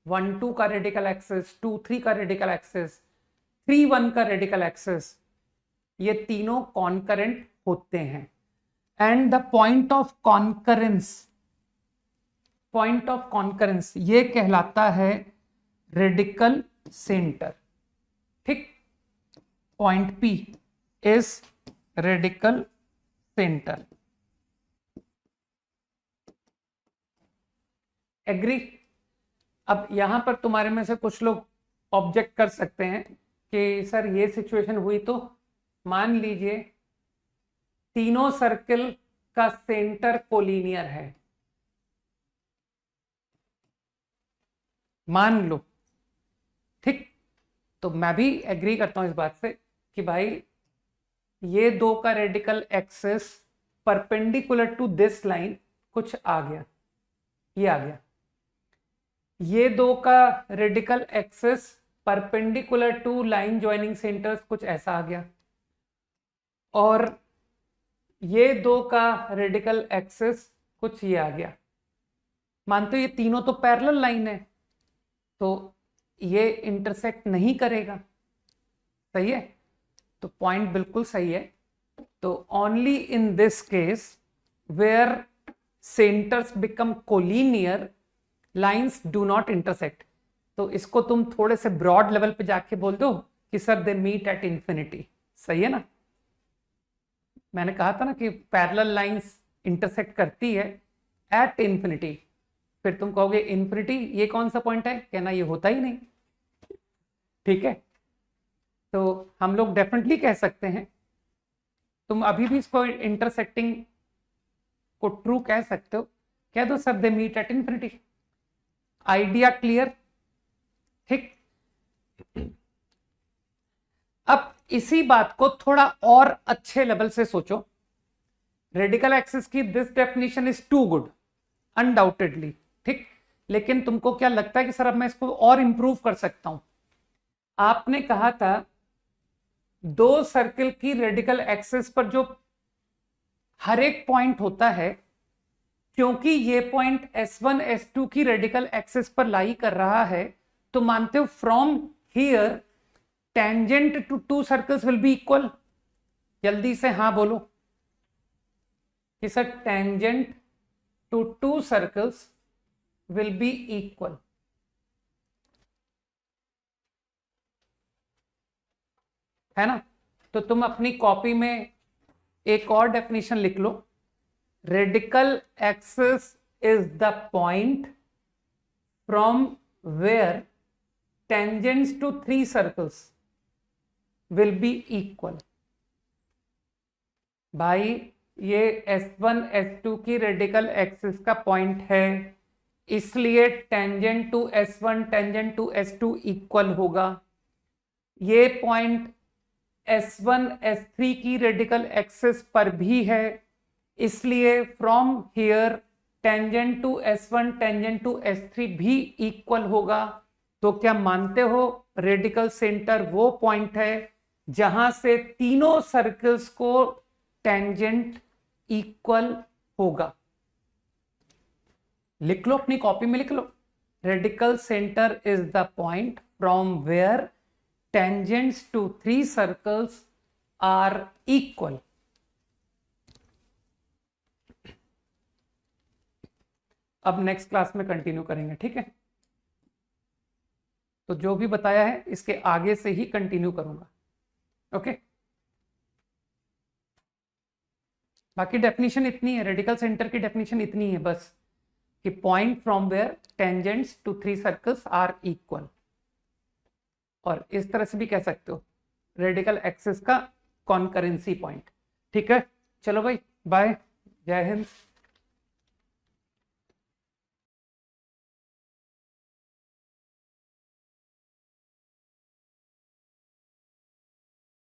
1 2 का रेडिकल एक्सिस, 2 3 का रेडिकल एक्सिस, 3 1 का रेडिकल एक्सिस, ये तीनों कॉन्करेंट होते हैं। And the point of concurrence, point of concurrence ये कहलाता है रेडिकल सेंटर, ठीक। Point P is radical centre, agree. अब यहां पर तुम्हारे में से कुछ लोग ऑब्जेक्ट कर सकते हैं कि सर ये सिचुएशन हुई तो मान लीजिए तीनों सर्कल का सेंटर कोलिनियर है, मान लो, ठीक। तो मैं भी एग्री करता हूं इस बात से कि भाई ये 2 का radical axis perpendicular to this line कुछ आ गया, ये आ गया। ये 2 का radical axis perpendicular to line joining centres कुछ ऐसा आ गया, और ये 2 का रेडिकल एक्सिस कुछ ये आ गया। मानते हो ये तीनों तो पैरेलल लाइन है, तो ये इंटरसेक्ट नहीं करेगा, सही है। तो पॉइंट बिल्कुल सही है। तो only in this case where centres become collinear, lines do not intersect. तो इसको तुम थोड़े से ब्रॉड लेवल पे जाके बोल दो कि sir they meet at infinity. सही है ना? मैंने कहा था ना कि पैरेलल लाइंस इंटरसेक्ट करती है एट इंफिनिटी। फिर तुम कहोगे इंफिनिटी ये कौन सा पॉइंट है, कहना ये होता ही नहीं। ठीक है, तो हम लोग डेफिनेटली कह सकते हैं, तुम अभी भी इसको इंटरसेक्टिंग को ट्रू कह सकते हो, कह दो sir they meet at infinity. Idea clear? ठीक। अब इसी बात को थोड़ा और अच्छे लेवल से सोचो। रेडिकल एक्सिस की this definition is too good undoubtedly, ठीक। लेकिन तुमको क्या लगता है कि सर अब मैं इसको और इंप्रूव कर सकता हूं? आपने कहा था दो सर्किल की रेडिकल एक्सिस पर जो हर एक पॉइंट होता है, क्योंकि ये पॉइंट S1 S2 की रेडिकल एक्सिस पर लाई कर रहा है, तो मानते हो from here tangent to two circles will be equal. जल्दी से हाँ बोलो कि sir tangent to two circles will be equal. है ना? तो तुम अपनी कॉपी में एक और डेफिनेशन लिख लो, radical axis is the point from where tangents to three circles will be equal. भाई ये S1 S2 की रेडिकल एक्सिस का पॉइंट है, इसलिए tangent to S1 tangent to S2 equal होगा। ये पॉइंट S1 S3 की रेडिकल एक्सिस पर भी है, इसलिए from here tangent to S1 tangent to S3 भी इक्वल होगा। तो क्या मानते हो रेडिकल सेंटर वो पॉइंट है जहां से तीनों सर्कल्स को टेंजेंट इक्वल होगा? लिख लो, अपनी कॉपी में लिख लो, radical centre is the point from where tangents to three circles are equal. अब नेक्स्ट क्लास में कंटिन्यू करेंगे, ठीक है? तो जो भी बताया है इसके आगे से ही कंटिन्यू करूंगा, ओके? बाकी डेफिनेशन इतनी है, रेडिकल सेंटर की डेफिनेशन इतनी है बस, कि point from where tangents to three circles are equal. और इस तरह से भी कह सकते हो रेडिकल एक्सिस का कॉन्करेंसी पॉइंट। ठीक है, चलो भाई, बाय, जय हिंद।